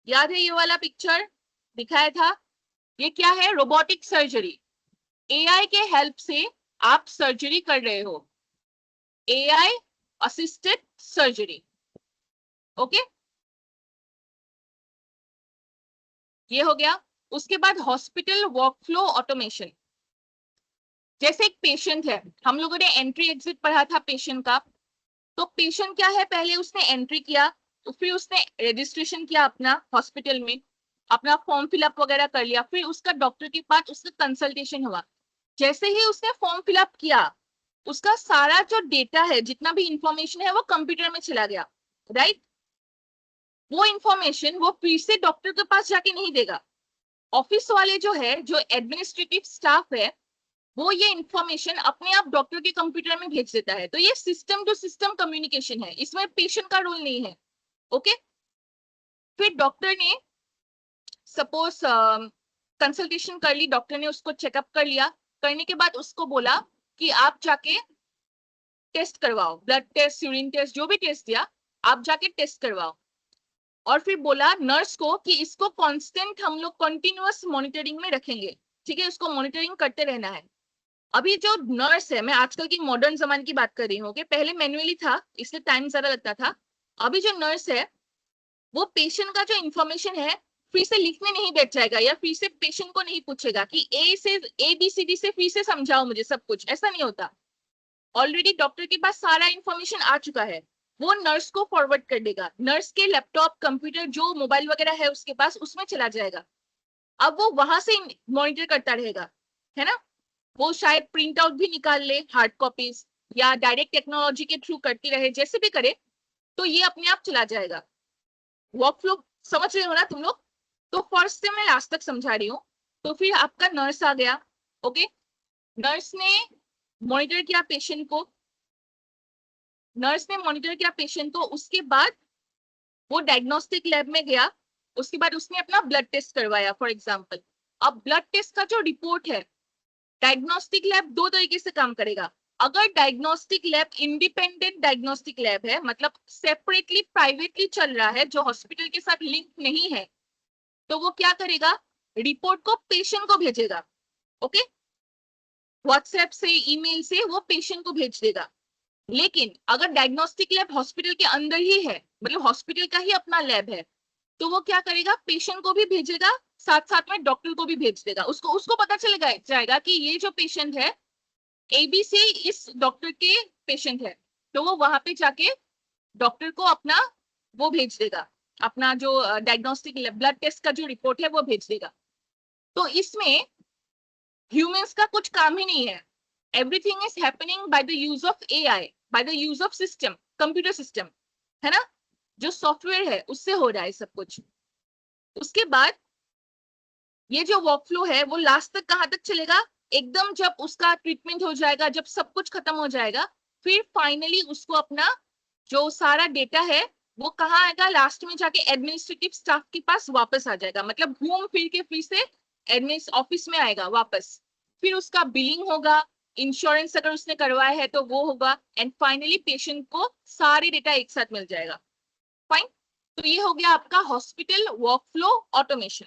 याद है ये वाला पिक्चर दिखाया था? ये क्या है? Robotic surgery. एआई के हेल्प से आप सर्जरी कर रहे हो, एआई असिस्टेड सर्जरी, ओके। ये हो गया। उसके बाद हॉस्पिटल वर्कफ्लो ऑटोमेशन। जैसे एक पेशेंट है, हम लोगों ने एंट्री एग्जिट पढ़ा था पेशेंट का। तो पेशेंट क्या है, पहले उसने एंट्री किया, तो फिर उसने रजिस्ट्रेशन किया अपना हॉस्पिटल में, अपना फॉर्म फिलअप वगैरह कर लिया, फिर उसका डॉक्टर के पास उसका कंसल्टेशन हुआ। जैसे ही उसने फॉर्म फिलअप किया, उसका सारा जो डेटा है, जितना भी इंफॉर्मेशन है, वो कंप्यूटर में चला गया, राइट। वो इंफॉर्मेशन वो फिर से डॉक्टर के पास जाके नहीं देगा। ऑफिस वाले जो है, जो एडमिनिस्ट्रेटिव स्टाफ है, वो ये इंफॉर्मेशन अपने आप डॉक्टर के कंप्यूटर में भेज देता है। तो ये सिस्टम टू सिस्टम कम्युनिकेशन है, इसमें पेशेंट का रोल नहीं है, ओके। फिर डॉक्टर ने सपोज कंसल्टेशन कर ली, डॉक्टर ने उसको चेकअप कर लिया, करने के बाद उसको बोला कि आप जाके टेस्ट करवाओ, ब्लड टेस्ट, यूरिन टेस्ट, जो भी टेस्ट दिया आप जाके टेस्ट करवाओ। और फिर बोला नर्स को कि इसको कांस्टेंट हम लोग कंटिन्यूअस मॉनिटरिंग में रखेंगे, ठीक है, इसको मॉनिटरिंग करते रहना है। अभी जो नर्स है, मैं आजकल की मॉडर्न जमाने की बात कर रही हूँ, पहले मैन्युअली था इसलिए टाइम ज्यादा लगता था। अभी जो नर्स है वो पेशेंट का जो इंफॉर्मेशन है फिर से लिखने नहीं बैठ जाएगा या फिर से पेशेंट को नहीं पूछेगा कि ABCD से फिर से समझाओ मुझे सब कुछ, ऐसा नहीं होता। ऑलरेडी डॉक्टर के पास सारा इंफॉर्मेशन आ चुका है, वो नर्स को फॉरवर्ड कर देगा, नर्स के लैपटॉप कंप्यूटर जो मोबाइल वगैरह है उसके पास, उसमें चला जाएगा। अब वो वहां से मॉनिटर करता रहेगा, है ना। वो शायद प्रिंट आउट भी निकाल ले हार्ड कॉपीज, या डायरेक्ट टेक्नोलॉजी के थ्रू करती रहे, जैसे भी करे, तो ये अपने आप चला जाएगा। वर्कफ्लो समझ रहे हो ना तुम लोग। तो फर्स्ट से मैं लास्ट तक समझा रही हूँ। तो फिर आपका नर्स आ गया, ओके। नर्स ने मॉनिटर किया पेशेंट को, उसके बाद वो डायग्नोस्टिक लैब में गया, उसके बाद उसने अपना ब्लड टेस्ट करवाया फॉर एग्जांपल। अब ब्लड टेस्ट का जो रिपोर्ट है, डायग्नोस्टिक लैब दो तरीके से काम करेगा। अगर diagnostic lab independent diagnostic lab है, मतलब सेपरेटली प्राइवेटली चल रहा है, जो हॉस्पिटल के साथ लिंक नहीं है, तो वो क्या करेगा, रिपोर्ट को पेशेंट को भेजेगा, ओके। व्हाट्सएप से, ईमेल से वो पेशेंट को भेज देगा। लेकिन अगर डायग्नोस्टिक लैब हॉस्पिटल के अंदर ही है, मतलब हॉस्पिटल का ही अपना लैब है, तो वो क्या करेगा, पेशेंट को भी भेजेगा, साथ साथ में डॉक्टर को भी भेज देगा। उसको उसको पता चलेगा जाएगा कि ये जो पेशेंट है ABC इस डॉक्टर के पेशेंट है, तो वो वहां पे जाके डॉक्टर को अपना वो भेज देगा, अपना जो डायग्नोस्टिक ब्लड टेस्ट का जो रिपोर्ट है वो भेज देगा। तो इसमें ह्यूमंस का कुछ काम ही नहीं है। Everything is happening by the use of AI, by the use of system, computer system, है ना। जो सॉफ्टवेयर है उससे हो रहा है सब कुछ। उसके बाद ये जो वर्कफ्लो है वो लास्ट तक कहां तक चलेगा, एकदम जब उसका ट्रीटमेंट हो जाएगा, जब सब कुछ खत्म हो जाएगा, फिर फाइनली उसको अपना जो सारा डेटा है वो कहाँ आएगा, लास्ट में जाके एडमिनिस्ट्रेटिव स्टाफ के पास वापस आ जाएगा, मतलब घूम फिर के फिर से एडमिन ऑफिस में आएगा वापस। फिर उसका बिलिंग होगा, इंश्योरेंस अगर उसने करवाया है तो वो होगा, एंड फाइनली पेशेंट को सारे डेटा एक साथ मिल जाएगा। फाइन। तो ये हो गया आपका हॉस्पिटल वर्कफ्लो ऑटोमेशन।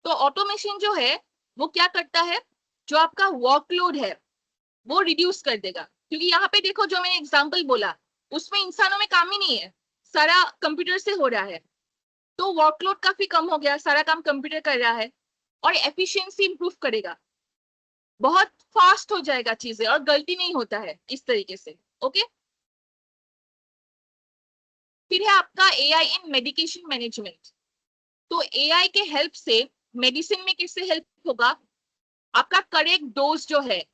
तो ऑटोमेशन जो है वो क्या करता है, जो आपका वर्कलोड है वो रिड्यूस कर देगा, क्योंकि यहाँ पे देखो जो मैंने एग्जांपल बोला उसमें इंसानों में काम ही नहीं है, सारा कंप्यूटर से हो रहा है। तो वर्कलोड काफी कम हो गया, सारा काम कंप्यूटर कर रहा है, और एफिशिएंसी इंप्रूव करेगा, बहुत फास्ट हो जाएगा चीजें, और गलती नहीं होता है इस तरीके से, ओके। फिर है आपका AI इन मेडिकेशन मैनेजमेंट। तो AI के हेल्प से मेडिसिन में कैसे हेल्प होगा, आपका करेक्ट डोज जो है,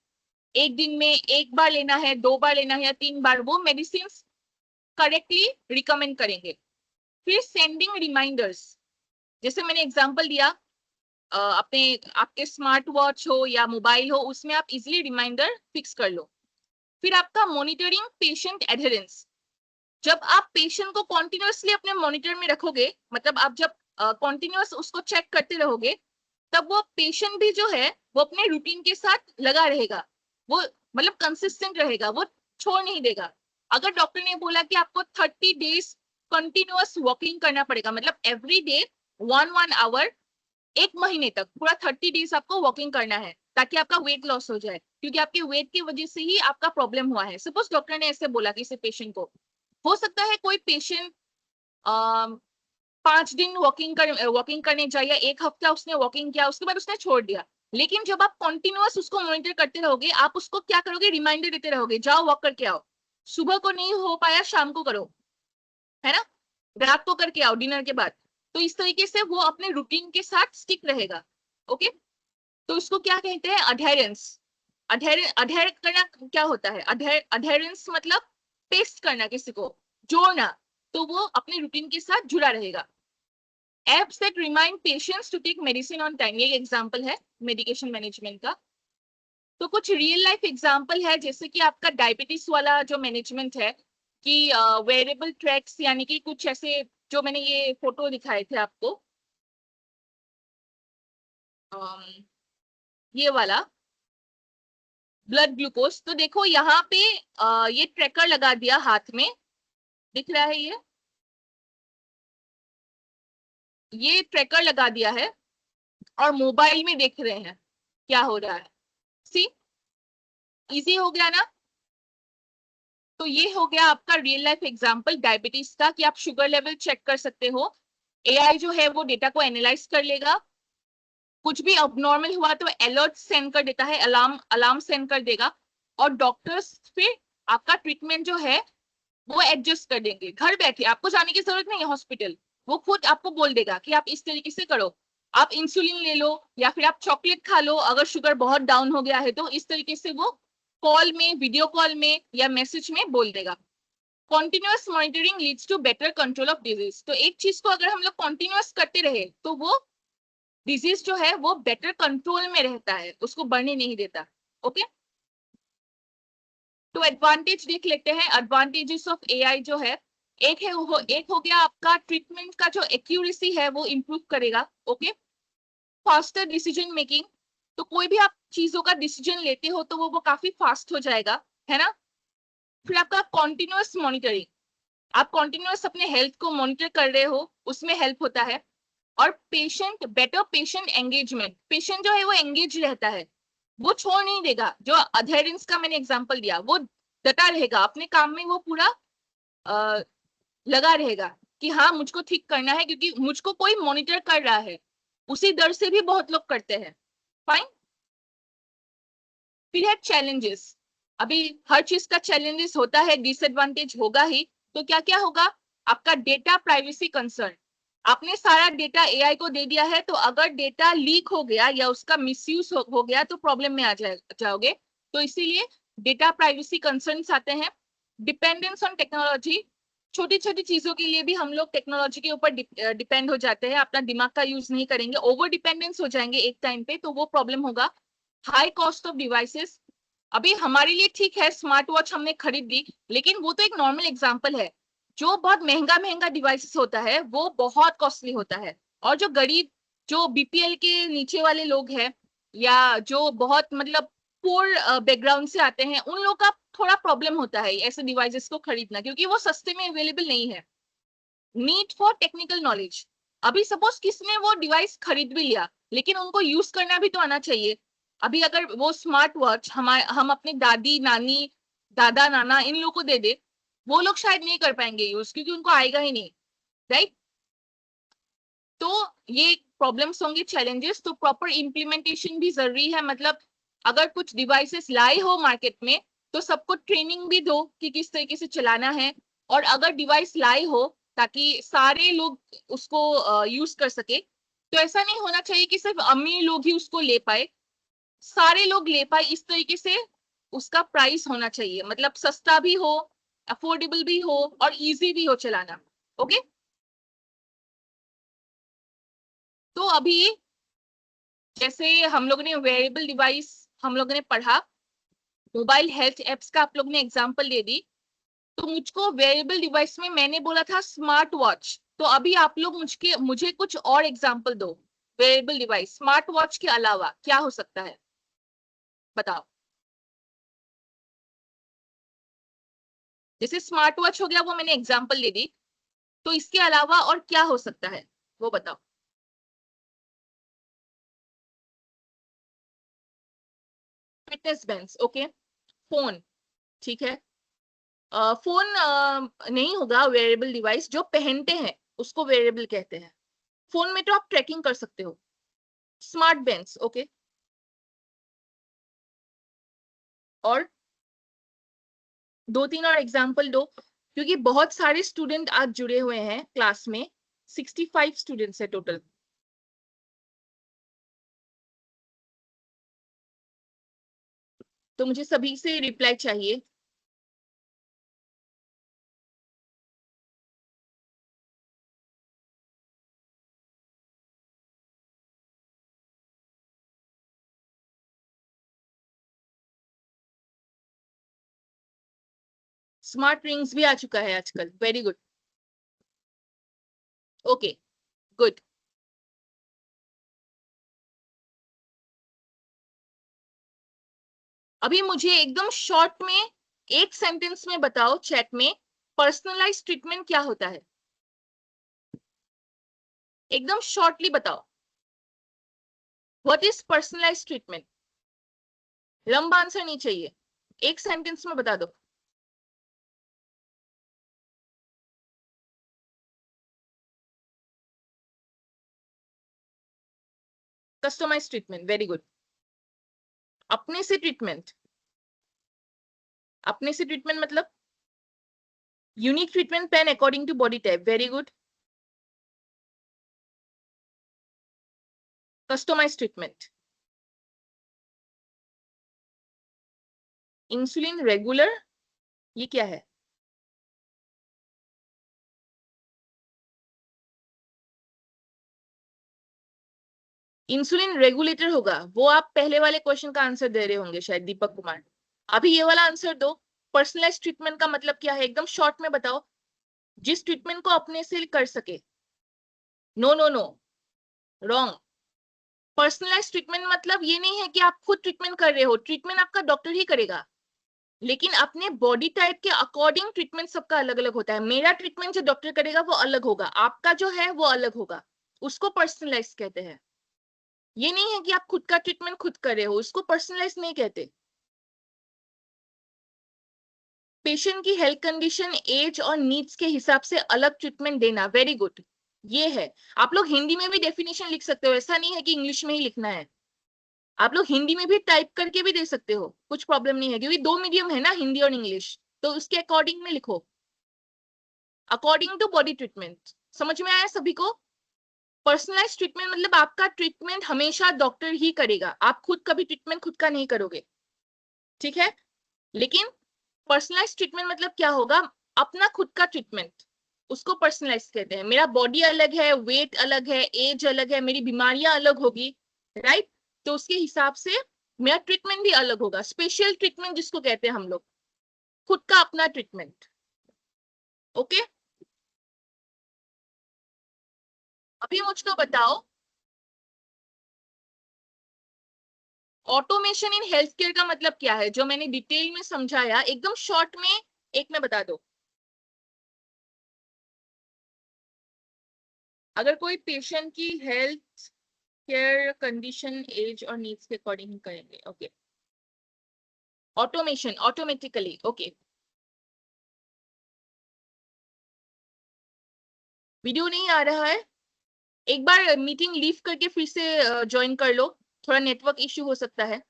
एक दिन में एक बार लेना है, 2 बार लेना है या 3 बार, वो मेडिसिन करेक्टली रिकमेंड करेंगे। फिर सेंडिंग रिमाइंडर्स, जैसे मैंने एग्जांपल दिया, अपने आपके स्मार्ट वॉच हो या मोबाइल हो, उसमें आप इजीली रिमाइंडर फिक्स कर लो। फिर आपका मॉनिटरिंग पेशेंट एडहेरेंस, जब आप पेशेंट को कॉन्टिन्यूसली अपने मॉनिटर में रखोगे, मतलब आप जब कॉन्टिन्यूस उसको चेक करते रहोगे, तब वो पेशेंट भी जो है वो अपने रूटीन के साथ लगा रहेगा, वो मतलब कंसिस्टेंट रहेगा, वो छोड़ नहीं देगा। अगर डॉक्टर ने बोला कि आपको 30 डेज कंटिन्यूअस वॉकिंग करना पड़ेगा, मतलब एवरी डे 1 1 आवर, 1 महीने तक पूरा 30 डेज आपको वॉकिंग करना है, ताकि आपका वेट लॉस हो जाए, क्योंकि आपके वेट की वजह से ही आपका प्रॉब्लम हुआ है। सपोज डॉक्टर ने ऐसे बोला किसी पेशेंट को, हो सकता है कोई पेशेंट 5 दिन वॉकिंग करने जाए, या 1 हफ्ता उसने वॉकिंग किया, उसके बाद उसने छोड़ दिया। लेकिन जब आप कंटिन्यूअस उसको मॉनिटर करते रहोगे, आप उसको क्या करोगे, रिमाइंडर देते रहोगे, जाओ वॉक करके आओ, सुबह को नहीं हो पाया शाम को करो, है ना, रात को करके आओ डिनर के बाद। तो इस तरीके से वो अपने रूटीन के साथ स्टिक रहेगा, ओके। तो इसको क्या कहते हैं, अडेरेंस। अडेयर करना क्या होता है, अडेरेंस मतलब पेस्ट करना, किसी को जोड़ना, तो वो अपने रूटीन के साथ जुड़ा रहेगा। Apps that remind patients to take medicine on time, ये एग्जांपल है मेडिकेशन मैनेजमेंट का। तो कुछ रियल लाइफ एग्जांपल है, जैसे कि आपका डायबिटीज वाला जो मैनेजमेंट है, कि वेरेबल ट्रैक्स, यानी कि कुछ ऐसे, जो मैंने ये फोटो दिखाए थे आपको, ये वाला ब्लड ग्लूकोज। तो देखो यहाँ पे ये ट्रैकर लगा दिया हाथ में, दिख रहा है ये ट्रैकर लगा दिया है, और मोबाइल में देख रहे हैं क्या हो रहा है। सी, इजी हो गया ना? तो ये हो गया आपका रियल लाइफ एग्जांपल डायबिटीज का, कि आप शुगर लेवल चेक कर सकते हो। एआई जो है वो डेटा को एनालाइज कर लेगा, कुछ भी अबनॉर्मल हुआ तो अलर्ट सेंड कर देता है, अलार्म अलार्म सेंड कर देगा, और डॉक्टर्स फिर आपका ट्रीटमेंट जो है वो एडजस्ट कर देंगे। घर बैठे आपको जाने की जरूरत नहीं है हॉस्पिटल, वो खुद आपको बोल देगा कि आप इस तरीके से करो, आप इंसुलिन ले लो या फिर आप चॉकलेट खा लो अगर शुगर बहुत डाउन हो गया है तो। इस तरीके से वो कॉल में, वीडियो कॉल में या मैसेज में बोल देगा। Continuous monitoring leads to better control of disease. तो एक चीज को अगर हम लोग कॉन्टिन्यूअस करते रहे तो वो डिजीज जो है वो बेटर कंट्रोल में रहता है, उसको बढ़ने नहीं देता। ओके, तो एडवांटेज देख लेते हैं। एडवांटेजेस ऑफ एआई जो है, एक हो गया आपका ट्रीटमेंट का जो एक्यूरेसी है वो इंप्रूव करेगा। ओके, फास्टर डिसीजन मेकिंग, तो कोई भी आप चीजों का डिसीजन लेते हो तो वो काफी फास्ट हो जाएगा, है ना? फिर आपका कॉन्टिन्यूअस मॉनिटरिंग, आप कॉन्टिन्यूअस अपने हेल्थ को मॉनिटर कर रहे हो, उसमें हेल्प होता है। और बेटर पेशेंट एंगेजमेंट, पेशेंट जो है वो एंगेज रहता है, वो छोड़ नहीं देगा। जो अधेरेंस का मैंने एग्जांपल दिया, वो डटा रहेगा अपने काम में, वो पूरा लगा रहेगा कि हाँ मुझको ठीक करना है क्योंकि मुझको कोई मॉनिटर कर रहा है। उसी डर से भी बहुत लोग करते हैं। फाइन। फिर है चैलेंजेस। अभी हर चीज का चैलेंजेस होता है, डिसएडवांटेज होगा ही। तो क्या क्या होगा? आपका डेटा प्राइवेसी कंसर्न, आपने सारा डेटा एआई को दे दिया है, तो अगर डेटा लीक हो गया या उसका मिसयूज हो गया तो प्रॉब्लम में आ जाओगे। तो इसीलिए डेटा प्राइवेसी कंसर्न्स आते हैं। डिपेंडेंस ऑन टेक्नोलॉजी, छोटी छोटी चीजों के लिए भी हम लोग टेक्नोलॉजी के ऊपर डिपेंड हो जाते हैं, अपना दिमाग का यूज नहीं करेंगे, ओवर डिपेंडेंस हो जाएंगे एक टाइम पे, तो वो प्रॉब्लम होगा। हाई कॉस्ट ऑफ डिवाइसेस, अभी हमारे लिए ठीक है स्मार्ट वॉच हमने खरीद ली, लेकिन वो तो एक नॉर्मल एग्जांपल है। जो बहुत महंगा महंगा डिवाइसेस होता है वो बहुत कॉस्टली होता है। और जो गरीब, जो बीपीएल के नीचे वाले लोग हैं, या जो बहुत मतलब पुअर बैकग्राउंड से आते हैं, उन लोग का थोड़ा प्रॉब्लम होता है ऐसे डिवाइसेस को खरीदना, क्योंकि वो सस्ते में अवेलेबल नहीं है। नीड फॉर टेक्निकल नॉलेज, अभी सपोज किसने वो डिवाइस खरीद भी लिया, लेकिन उनको यूज करना भी तो आना चाहिए। अभी अगर वो स्मार्ट वॉच हम अपने दादी नानी, दादा नाना इन लोगों को दे दे, वो लोग शायद नहीं कर पाएंगे यूज, क्योंकि उनको आएगा ही नहीं। राइट? तो ये प्रॉब्लम्स होंगे, चैलेंजेस। तो प्रॉपर इम्प्लीमेंटेशन भी जरूरी है, मतलब अगर कुछ डिवाइसेस लाए हो मार्केट में तो सबको ट्रेनिंग भी दो कि किस तरीके से चलाना है। और अगर डिवाइस लाए हो ताकि सारे लोग उसको यूज कर सके, तो ऐसा नहीं होना चाहिए कि सिर्फ अमीर लोग ही उसको ले पाए, सारे लोग ले पाए। इस तरीके से उसका प्राइस होना चाहिए, मतलब सस्ता भी हो, अफोर्डेबल भी हो और इजी भी हो चलाना। ओके, तो अभी जैसे हम लोगों ने वेरिएबल डिवाइस हम लोगों ने पढ़ा, मोबाइल हेल्थ एप्स का आप लोग ने एग्जांपल दे दी, तो मुझको वेरिएबल डिवाइस में मैंने बोला था स्मार्ट वॉच, तो अभी आप लोग मुझे कुछ और एग्जांपल दो। वेरिएबल डिवाइस स्मार्ट वॉच के अलावा क्या हो सकता है, बताओ। जैसे स्मार्ट वॉच हो गया, वो मैंने एग्जांपल दे दी, तो इसके अलावा और क्या हो सकता है वो बताओ। Fitness bands, okay. फोन, ठीक है। फोन नहीं होगा वेरिएबल डिवाइस, जो पहनते हैं उसको वेरिएबल कहते हैं। फोन में तो आप ट्रैकिंग कर सकते हो। Smart bands, okay. और दो तीन और एग्जांपल दो, क्योंकि बहुत सारे स्टूडेंट आज जुड़े हुए हैं क्लास में, 65 स्टूडेंट्स है टोटल। तो मुझे सभी से रिप्लाई चाहिए। स्मार्ट रिंग्स भी आ चुका है आजकल, वेरी गुड। Okay, good. अभी मुझे एकदम शॉर्ट में एक सेंटेंस में बताओ चैट में, पर्सनलाइज ट्रीटमेंट क्या होता है? एकदम शॉर्टली बताओ, व्हाट इज पर्सनलाइज ट्रीटमेंट? लंबा आंसर नहीं चाहिए। एक सेंटेंस में बता दो। Customize treatment, very good. अपने से ट्रीटमेंट, अपने से ट्रीटमेंट मतलब unique treatment plan according to body type, very good. Customize treatment, insulin regular, ये क्या है? इंसुलिन रेगुलेटर होगा, वो आप पहले वाले क्वेश्चन का आंसर दे रहे होंगे शायद, दीपक कुमार। अभी ये वाला आंसर दो। पर्सनलाइज ट्रीटमेंट का मतलब क्या है, एकदम शॉर्ट में बताओ। जिस ट्रीटमेंट को अपने से कर सके। No no no, wrong. Personalize treatment मतलब ये नहीं है कि आप खुद ट्रीटमेंट कर रहे हो, ट्रीटमेंट आपका डॉक्टर ही करेगा, लेकिन अपने बॉडी टाइप के अकॉर्डिंग ट्रीटमेंट सबका अलग अलग होता है। मेरा ट्रीटमेंट जो डॉक्टर करेगा वो अलग होगा, आपका जो है वो अलग होगा, उसको पर्सनलाइज कहते हैं। ये नहीं है कि आप खुद का ट्रीटमेंट खुद कर रहे हो, उसको पर्सनलाइज नहीं कहते। पेशेंट की हेल्थ कंडीशन, एज और नीड्स के हिसाब से अलग ट्रीटमेंट देना, वेरी गुड। ये है, आप लोग हिंदी में भी डेफिनेशन लिख सकते हो, ऐसा नहीं है कि इंग्लिश में ही लिखना है। आप लोग हिंदी में भी टाइप करके भी दे सकते हो, कुछ प्रॉब्लम नहीं है, क्योंकि दो मीडियम है ना, हिंदी और इंग्लिश, तो उसके अकॉर्डिंग में लिखो, अकॉर्डिंग टू बॉडी ट्रीटमेंट। समझ में आया सभी को? पर्सनलाइज ट्रीटमेंट मतलब आपका ट्रीटमेंट हमेशा डॉक्टर ही करेगा, आप खुद कभी ट्रीटमेंट खुद का नहीं करोगे, ठीक है? लेकिन पर्सनलाइज ट्रीटमेंट मतलब क्या होगा, अपना खुद का ट्रीटमेंट, उसको पर्सनलाइज कहते हैं। मेरा बॉडी अलग है, वेट अलग है, एज अलग है, मेरी बीमारियां अलग होगी, राइट? तो उसके हिसाब से मेरा ट्रीटमेंट भी अलग होगा, स्पेशल ट्रीटमेंट जिसको कहते हैं हम लोग, खुद का अपना ट्रीटमेंट। ओके, अभी मुझको बताओ, ऑटोमेशन इन हेल्थ केयर का मतलब क्या है, जो मैंने डिटेल में समझाया, एकदम शॉर्ट में एक में बता दो। अगर कोई पेशेंट की हेल्थ केयर कंडीशन, एज और नीड्स के अकॉर्डिंग करेंगे, okay. Automation, automatically, okay. Video नहीं आ रहा है, एक बार मीटिंग लीव करके फिर से ज्वाइन कर लो, थोड़ा नेटवर्क इश्यू हो सकता है,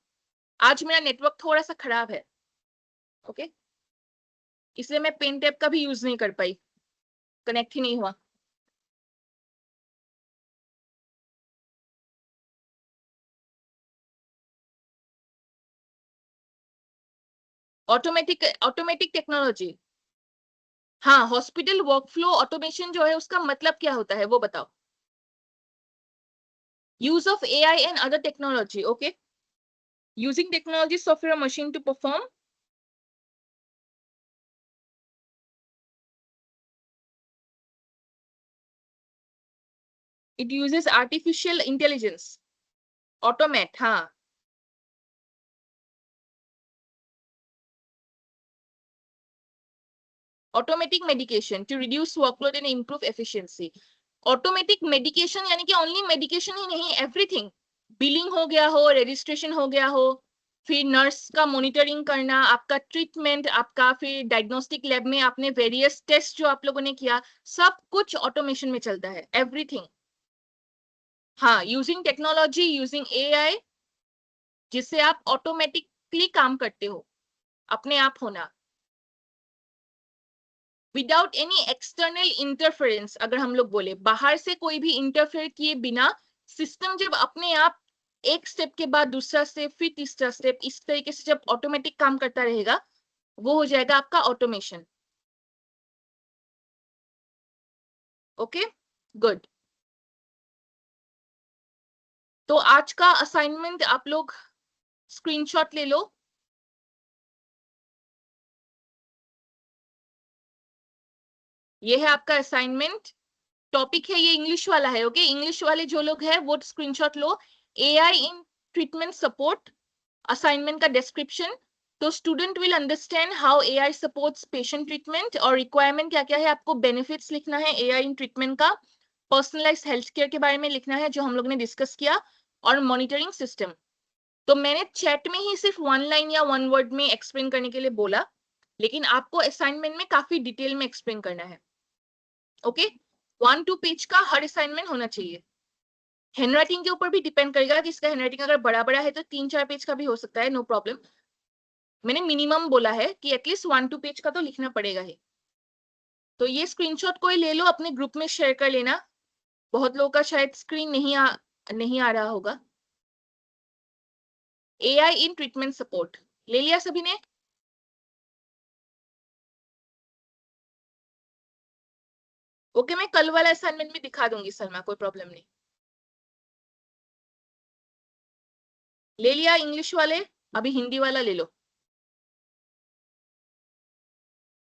आज मेरा नेटवर्क थोड़ा सा खराब है, ओके, इसलिए मैं पेन टैप का भी यूज नहीं कर पाई, कनेक्ट ही नहीं हुआ। ऑटोमेटिक, ऑटोमेटिक टेक्नोलॉजी, हाँ, हॉस्पिटल वर्कफ्लो ऑटोमेशन जो है उसका मतलब क्या होता है वो बताओ। Use of AI and other technology, okay, using technology software machine to perform, it uses artificial intelligence, automate, हाँ। Automatic medication to reduce workload and improve efficiency. Automatic medication यानी कि ओनली मेडिकेशन ही नहीं, एवरीथिंग, बिलिंग हो गया हो, registration हो गया हो, फिर नर्स का मॉनिटरिंग करना, आपका ट्रीटमेंट, आपका फिर डायग्नोस्टिक लैब में आपने वेरियस टेस्ट जो आप लोगों ने किया, सब कुछ ऑटोमेशन में चलता है, एवरीथिंग। हाँ, यूजिंग टेक्नोलॉजी, यूजिंग एआई, जिससे आप ऑटोमेटिकली काम करते हो, अपने आप होना, विदाउट एनी एक्सटर्नल इंटरफेरेंस। अगर हम लोग बोले बाहर से कोई भी इंटरफेयर किए बिना, सिस्टम जब अपने आप एक स्टेप के बाद दूसरा स्टेप, फिर तीसरा स्टेप, इस तरीके से जब ऑटोमेटिक काम करता रहेगा, वो हो जाएगा आपका ऑटोमेशन। Okay, good. तो आज का असाइनमेंट आप लोग स्क्रीनशॉट ले लो, ये है आपका असाइनमेंट, टॉपिक है ये इंग्लिश वाला है, ओके, इंग्लिश वाले जो लोग हैं वो screenshot low. AI in treatment support, assignment का डिस्क्रिप्शन, तो student will understand how AI supports patient treatment, और रिक्वायरमेंट क्या क्या है, आपको बेनिफिट्स लिखना है एआई इन ट्रीटमेंट का, पर्सनलाइज्ड हेल्थ केयर के बारे में लिखना है जो हम लोग ने डिस्कस किया, और मॉनिटरिंग सिस्टम। तो मैंने चैट में ही सिर्फ 1 लाइन या 1 वर्ड में एक्सप्लेन करने के लिए बोला, लेकिन आपको असाइनमेंट में काफी डिटेल में एक्सप्लेन करना है। ओके, 1-2 पेज का हर असाइनमेंट होना चाहिए। हैंडराइटिंग के ऊपर भी डिपेंड करेगा कि इसका हैंडराइटिंग अगर बड़ा है तो 3-4 पेज का भी हो सकता है, नो प्रॉब्लम। मैंने मिनिमम बोला है कि एटलीस्ट 1-2 पेज का तो लिखना पड़ेगा ही। तो ये स्क्रीनशॉट कोई ले लो, अपने ग्रुप में शेयर कर लेना। बहुत लोगों का शायद स्क्रीन नहीं आ रहा होगा। AI इन ट्रीटमेंट सपोर्ट ले लिया सभी ने? ओके, मैं कल वाला असाइनमेंट भी दिखा दूंगी सलमा, कोई प्रॉब्लम नहीं। ले लिया इंग्लिश वाले? अभी हिंदी वाला ले लो।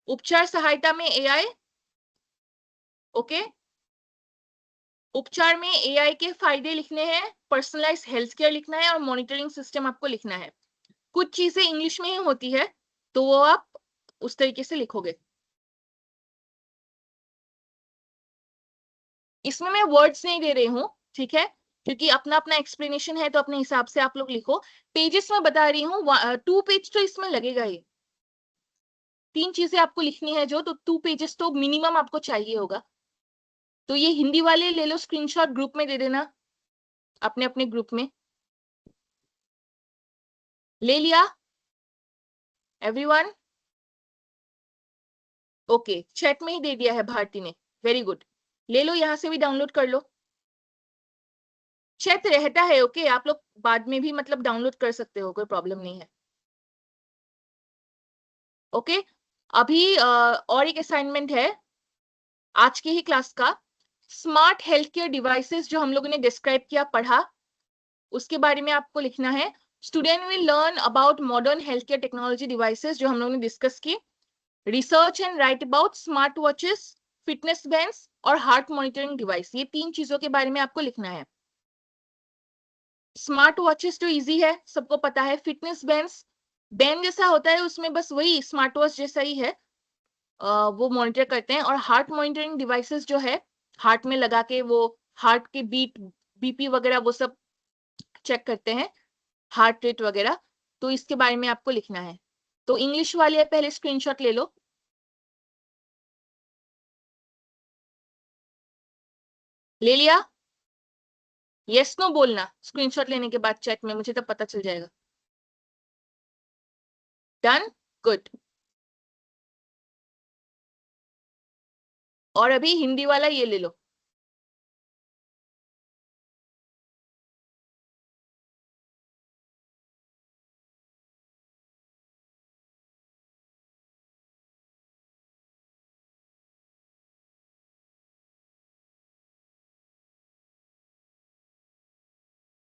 उपचार सहायता में AI। ओके, उपचार में AI के फायदे लिखने हैं, पर्सनलाइज हेल्थ केयर लिखना है और मॉनिटरिंग सिस्टम आपको लिखना है। कुछ चीजें इंग्लिश में ही होती है, तो वो आप उस तरीके से लिखोगे। इसमें मैं वर्ड्स नहीं दे रही हूँ, ठीक है, क्योंकि अपना अपना एक्सप्लेनेशन है, तो अपने हिसाब से आप लोग लिखो। पेजेस में बता रही हूँ, 2 पेज तो इसमें लगेगा ही। 3 चीजें आपको लिखनी है जो, तो 2 पेजेस तो मिनिमम आपको चाहिए होगा। तो ये हिंदी वाले ले लो स्क्रीनशॉट, ग्रुप में दे देना, अपने अपने ग्रुप में। ले लिया एवरीवन? ओके, चैट में ही दे दिया है भारती ने, वेरी गुड। ले लो, यहां से भी डाउनलोड कर लो। चैट रहता है, ओके, आप लोग बाद में भी मतलब डाउनलोड कर सकते हो, कोई प्रॉब्लम नहीं है। ओके, अभी और एक असाइनमेंट है आज की ही क्लास का। स्मार्ट हेल्थ केयर डिवाइसेस जो हम लोगों ने डिस्क्राइब किया, पढ़ा, उसके बारे में आपको लिखना है। Student will learn about modern health care technology devices जो हम लोगों ने डिस्कस की। Research and right about smart watches, fitness bands और हार्ट मॉनिटरिंग डिवाइस। ये 3 चीजों के बारे में आपको लिखना है। स्मार्ट वॉचेस तो इजी है, सबको पता है। फिटनेस बैंड्स, बैंड जैसा होता है, उसमें बस वही स्मार्ट वॉच जैसा ही है, वो मॉनिटर करते हैं। और हार्ट मॉनिटरिंग डिवाइसेस जो है, हार्ट में लगा के वो हार्ट के बीट, BP वगैरह वो सब चेक करते हैं, हार्ट रेट वगैरह। तो इसके बारे में आपको लिखना है। तो इंग्लिश वाले पहले स्क्रीनशॉट ले लो। ले लिया? यस नो बोलना स्क्रीनशॉट लेने के बाद चैट में, मुझे तब पता चल जाएगा। Done, good. और अभी हिंदी वाला ये ले लो।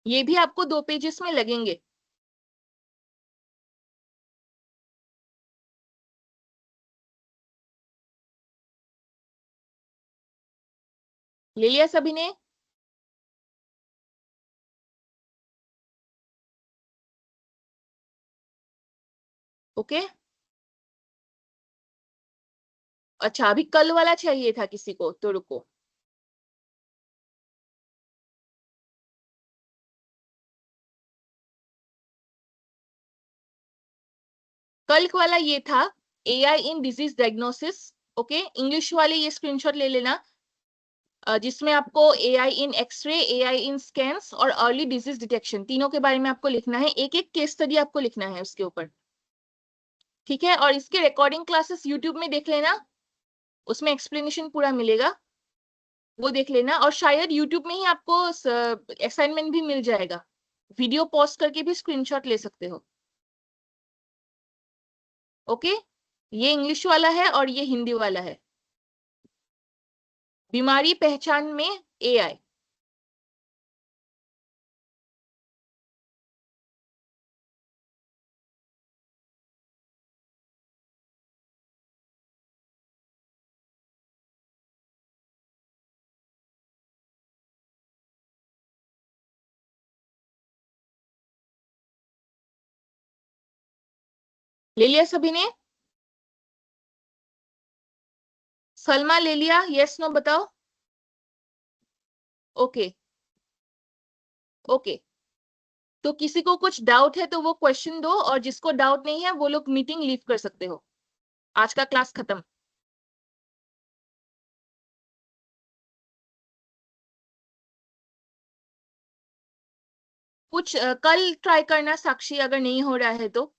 ये भी आपको 2 पेजेस में लगेंगे। ले लिया सभी ने? ओके, अच्छा, अभी कल वाला चाहिए था किसी को, तो रुको। कल वाला ये था, AI in disease diagnosis. Okay, English वाले ये स्क्रीनशॉट ले लेना, जिसमें आपको AI इन एक्सरे, AI इन स्कैन्स और अर्ली डिजीज डिटेक्शन, तीनों के बारे में आपको लिखना है। एक एक केस स्टडी आपको लिखना है उसके ऊपर, ठीक है। और इसके रिकॉर्डिंग क्लासेस यूट्यूब में देख लेना, उसमें एक्सप्लेनेशन पूरा मिलेगा, वो देख लेना। और शायद यूट्यूब में ही आपको असाइनमेंट भी मिल जाएगा, वीडियो पॉज करके भी स्क्रीनशॉट ले सकते हो। ओके, ये इंग्लिश वाला है और ये हिंदी वाला है। बीमारी पहचान में AI। ले लिया सभी ने? सलमा ले लिया? यस नो बताओ। ओके, ओके, तो किसी को कुछ डाउट है तो वो क्वेश्चन दो, और जिसको डाउट नहीं है वो लोग मीटिंग लीव कर सकते हो। आज का क्लास खत्म। कुछ कल ट्राई करना साक्षी, अगर नहीं हो रहा है तो।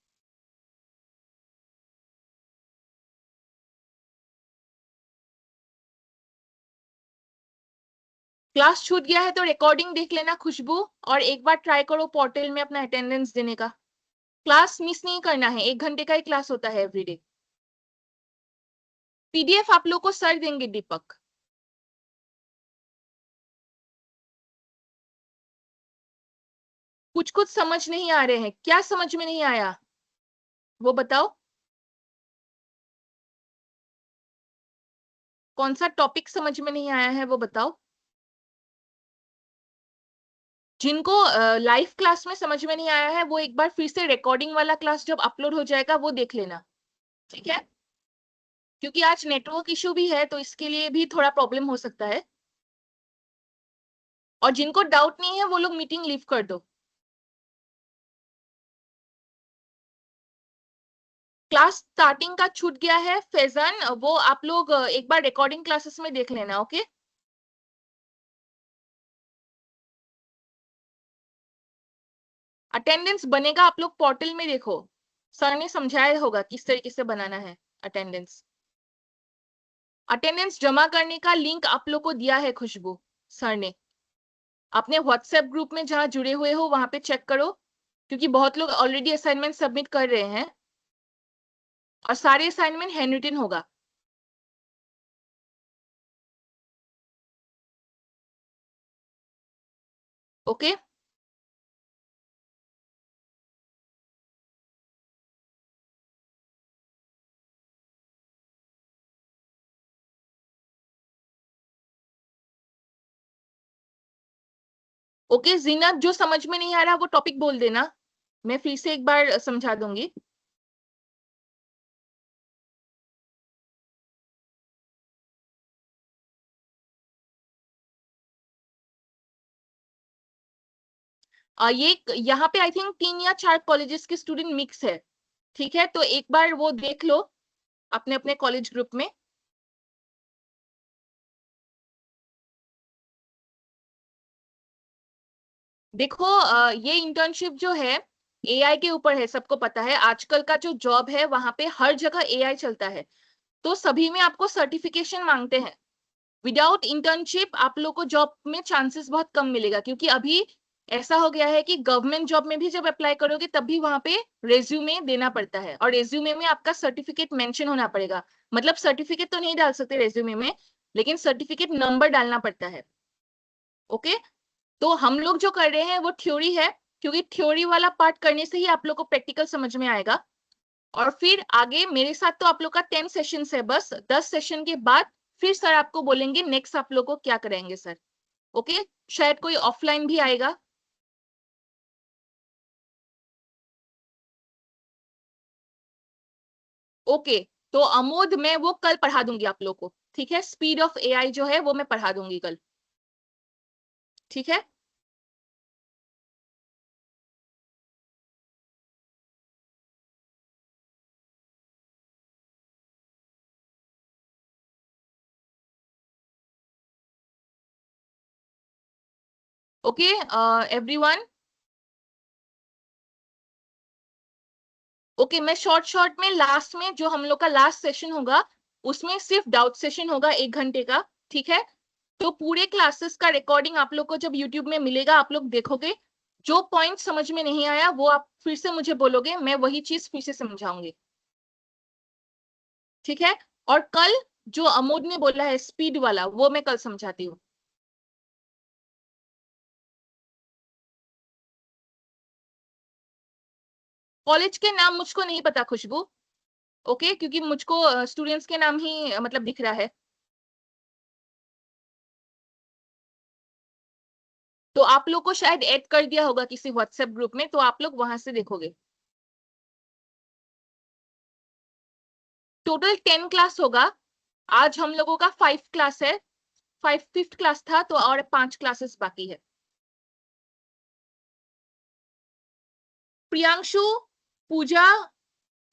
क्लास छूट गया है तो रिकॉर्डिंग देख लेना खुशबू, और एक बार ट्राई करो पोर्टल में अपना अटेंडेंस देने का। क्लास मिस नहीं करना है, 1 घंटे का ही क्लास होता है एवरीडे। पीडीएफ आप लोग को सर देंगे दीपक। कुछ कुछ समझ नहीं आ रहे हैं, क्या समझ में नहीं आया वो बताओ। कौन सा टॉपिक समझ में नहीं आया है वो बताओ। जिनको लाइव क्लास में समझ में नहीं आया है वो एक बार फिर से रिकॉर्डिंग वाला क्लास जब अपलोड हो जाएगा वो देख लेना, ठीक है। क्योंकि आज नेटवर्क इशू भी है तो इसके लिए भी थोड़ा प्रॉब्लम हो सकता है। और जिनको डाउट नहीं है वो लोग मीटिंग लीव कर दो। क्लास स्टार्टिंग का छूट गया है फैजान, वो आप लोग एक बार रिकॉर्डिंग क्लासेस में देख लेना, ओके। अटेंडेंस बनेगा, आप लोग पोर्टल में देखो, सर ने समझाया होगा किस तरीके से बनाना है अटेंडेंस। अटेंडेंस जमा करने का लिंक आप लोग को दिया है खुशबू सर ने, अपने व्हाट्सएप ग्रुप में जहां जुड़े हुए हो वहां पे चेक करो, क्योंकि बहुत लोग ऑलरेडी असाइनमेंट सबमिट कर रहे हैं और सारे असाइनमेंट हैंड रिटन होगा। ओके। ओके जीनत, जो समझ में नहीं आ रहा वो टॉपिक बोल देना, मैं फिर से एक बार समझा दूंगी। ये यहाँ पे आई थिंक 3 या 4 कॉलेजेस के स्टूडेंट मिक्स है, ठीक है। तो एक बार वो देख लो अपने अपने कॉलेज ग्रुप में। देखो ये इंटर्नशिप जो है एआई के ऊपर है, सबको पता है आजकल का जो जॉब है वहां पे हर जगह एआई चलता है, तो सभी में आपको सर्टिफिकेशन मांगते हैं। विदाउट इंटर्नशिप आप लोग को जॉब में चांसेस बहुत कम मिलेगा, क्योंकि अभी ऐसा हो गया है कि गवर्नमेंट जॉब में भी जब अप्लाई करोगे तब भी वहां पे रेज्यूमे देना पड़ता है, और रेज्यूमे में आपका सर्टिफिकेट मेंशन होना पड़ेगा। मतलब सर्टिफिकेट तो नहीं डाल सकते रेज्यूमे में, लेकिन सर्टिफिकेट नंबर डालना पड़ता है, ओके। तो हम लोग जो कर रहे हैं वो थ्योरी है, क्योंकि थ्योरी वाला पार्ट करने से ही आप लोग को प्रैक्टिकल समझ में आएगा। और फिर आगे मेरे साथ तो आप लोग का 10 सेशन है, बस 10 सेशन के बाद फिर सर आपको बोलेंगे नेक्स्ट आप लोग को क्या कराएंगे सर, ओके। शायद कोई ऑफलाइन भी आएगा। ओके, तो अमोद मैं वो कल पढ़ा दूंगी आप लोग को, ठीक है। स्पीड ऑफ एआई जो है वो मैं पढ़ा दूंगी कल, ठीक है। Okay everyone. ओके मैं शॉर्ट शॉर्ट में लास्ट में जो हम लोग का लास्ट सेशन होगा उसमें सिर्फ डाउट सेशन होगा 1 घंटे का, ठीक है। तो पूरे क्लासेस का रिकॉर्डिंग आप लोग को जब यूट्यूब में मिलेगा आप लोग देखोगे, जो पॉइंट समझ में नहीं आया वो आप फिर से मुझे बोलोगे, मैं वही चीज फिर से समझाऊंगी, ठीक है। और कल जो अमोद ने बोला है स्पीड वाला वो मैं कल समझाती हूँ। कॉलेज के नाम मुझको नहीं पता खुशबू, ओके, क्योंकि मुझको स्टूडेंट्स के नाम ही मतलब दिख रहा है। तो आप लोग को शायद ऐड कर दिया होगा किसी व्हाट्सएप ग्रुप में, तो आप लोग वहां से देखोगे। टोटल 10 क्लास होगा। आज हम लोगों का 5 क्लास है, 5th क्लास था तो और 5 क्लासेस बाकी है। प्रियांशु, पूजा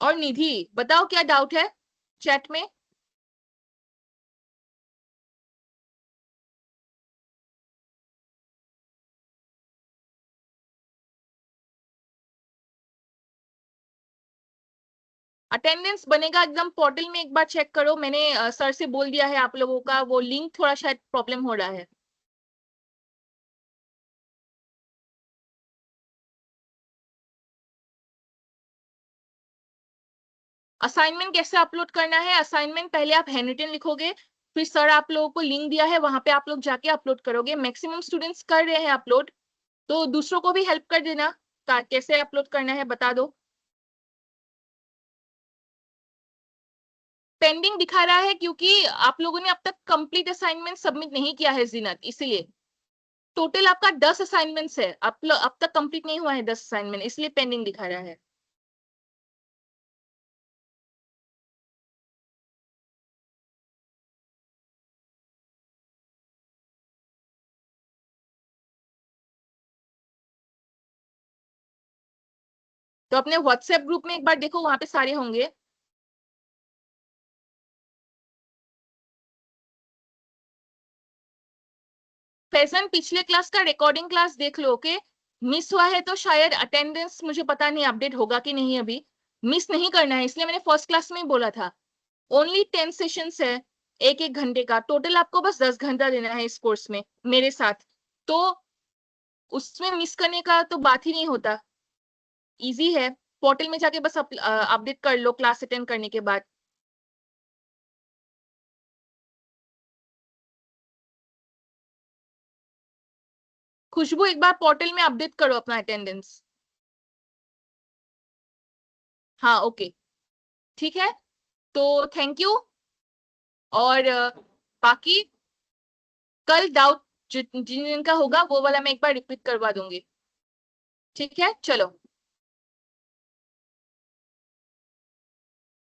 और निधि, बताओ क्या डाउट है चैट में। अटेंडेंस बनेगा एकदम, पोर्टल में एक बार चेक करो, मैंने सर से बोल दिया है आप लोगों का, वो लिंक थोड़ा शायद प्रॉब्लम हो रहा है। असाइनमेंट कैसे अपलोड करना है, असाइनमेंट पहले आप हैंड रिटन लिखोगे, फिर सर आप लोगों को लिंक दिया है, वहां पे आप लोग जाके अपलोड करोगे। मैक्सिमम स्टूडेंट्स कर रहे हैं अपलोड, तो दूसरों को भी हेल्प कर देना, कैसे अपलोड करना है बता दो। पेंडिंग दिखा रहा है क्योंकि आप लोगों ने अब तक कंप्लीट असाइनमेंट सबमिट नहीं किया है जीनत, इसीलिए। टोटल आपका 10 असाइनमेंट्स है, अब तक कंप्लीट नहीं हुआ है 10 असाइनमेंट, इसलिए पेंडिंग दिखा रहा है। तो अपने व्हाट्सएप ग्रुप में एक बार देखो, वहां पे सारे होंगे। फैजन, पिछले क्लास का रिकॉर्डिंग क्लास देख लो, ओके। मिस हुआ है तो शायद अटेंडेंस, मुझे पता नहीं अपडेट होगा कि नहीं, अभी मिस नहीं करना है, इसलिए मैंने फर्स्ट क्लास में ही बोला था। ओनली 10 सेशंस है, एक एक घंटे का टोटल, आपको बस 10 घंटा देना है इस कोर्स में मेरे साथ, तो उसमें मिस करने का तो बात ही नहीं होता। इजी है, पोर्टल में जाके बस अपडेट कर लो क्लास अटेंड करने के बाद। खुशबू, एक बार पोर्टल में अपडेट करो अपना अटेंडेंस। हाँ ओके, ठीक है, तो थैंक यू। और बाकी कल डाउट जिन जिनका होगा वो वाला मैं एक बार रिपीट करवा दूंगी, ठीक है, चलो।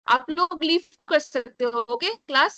आप लोग लीव कर सकते हो, ओके क्लास।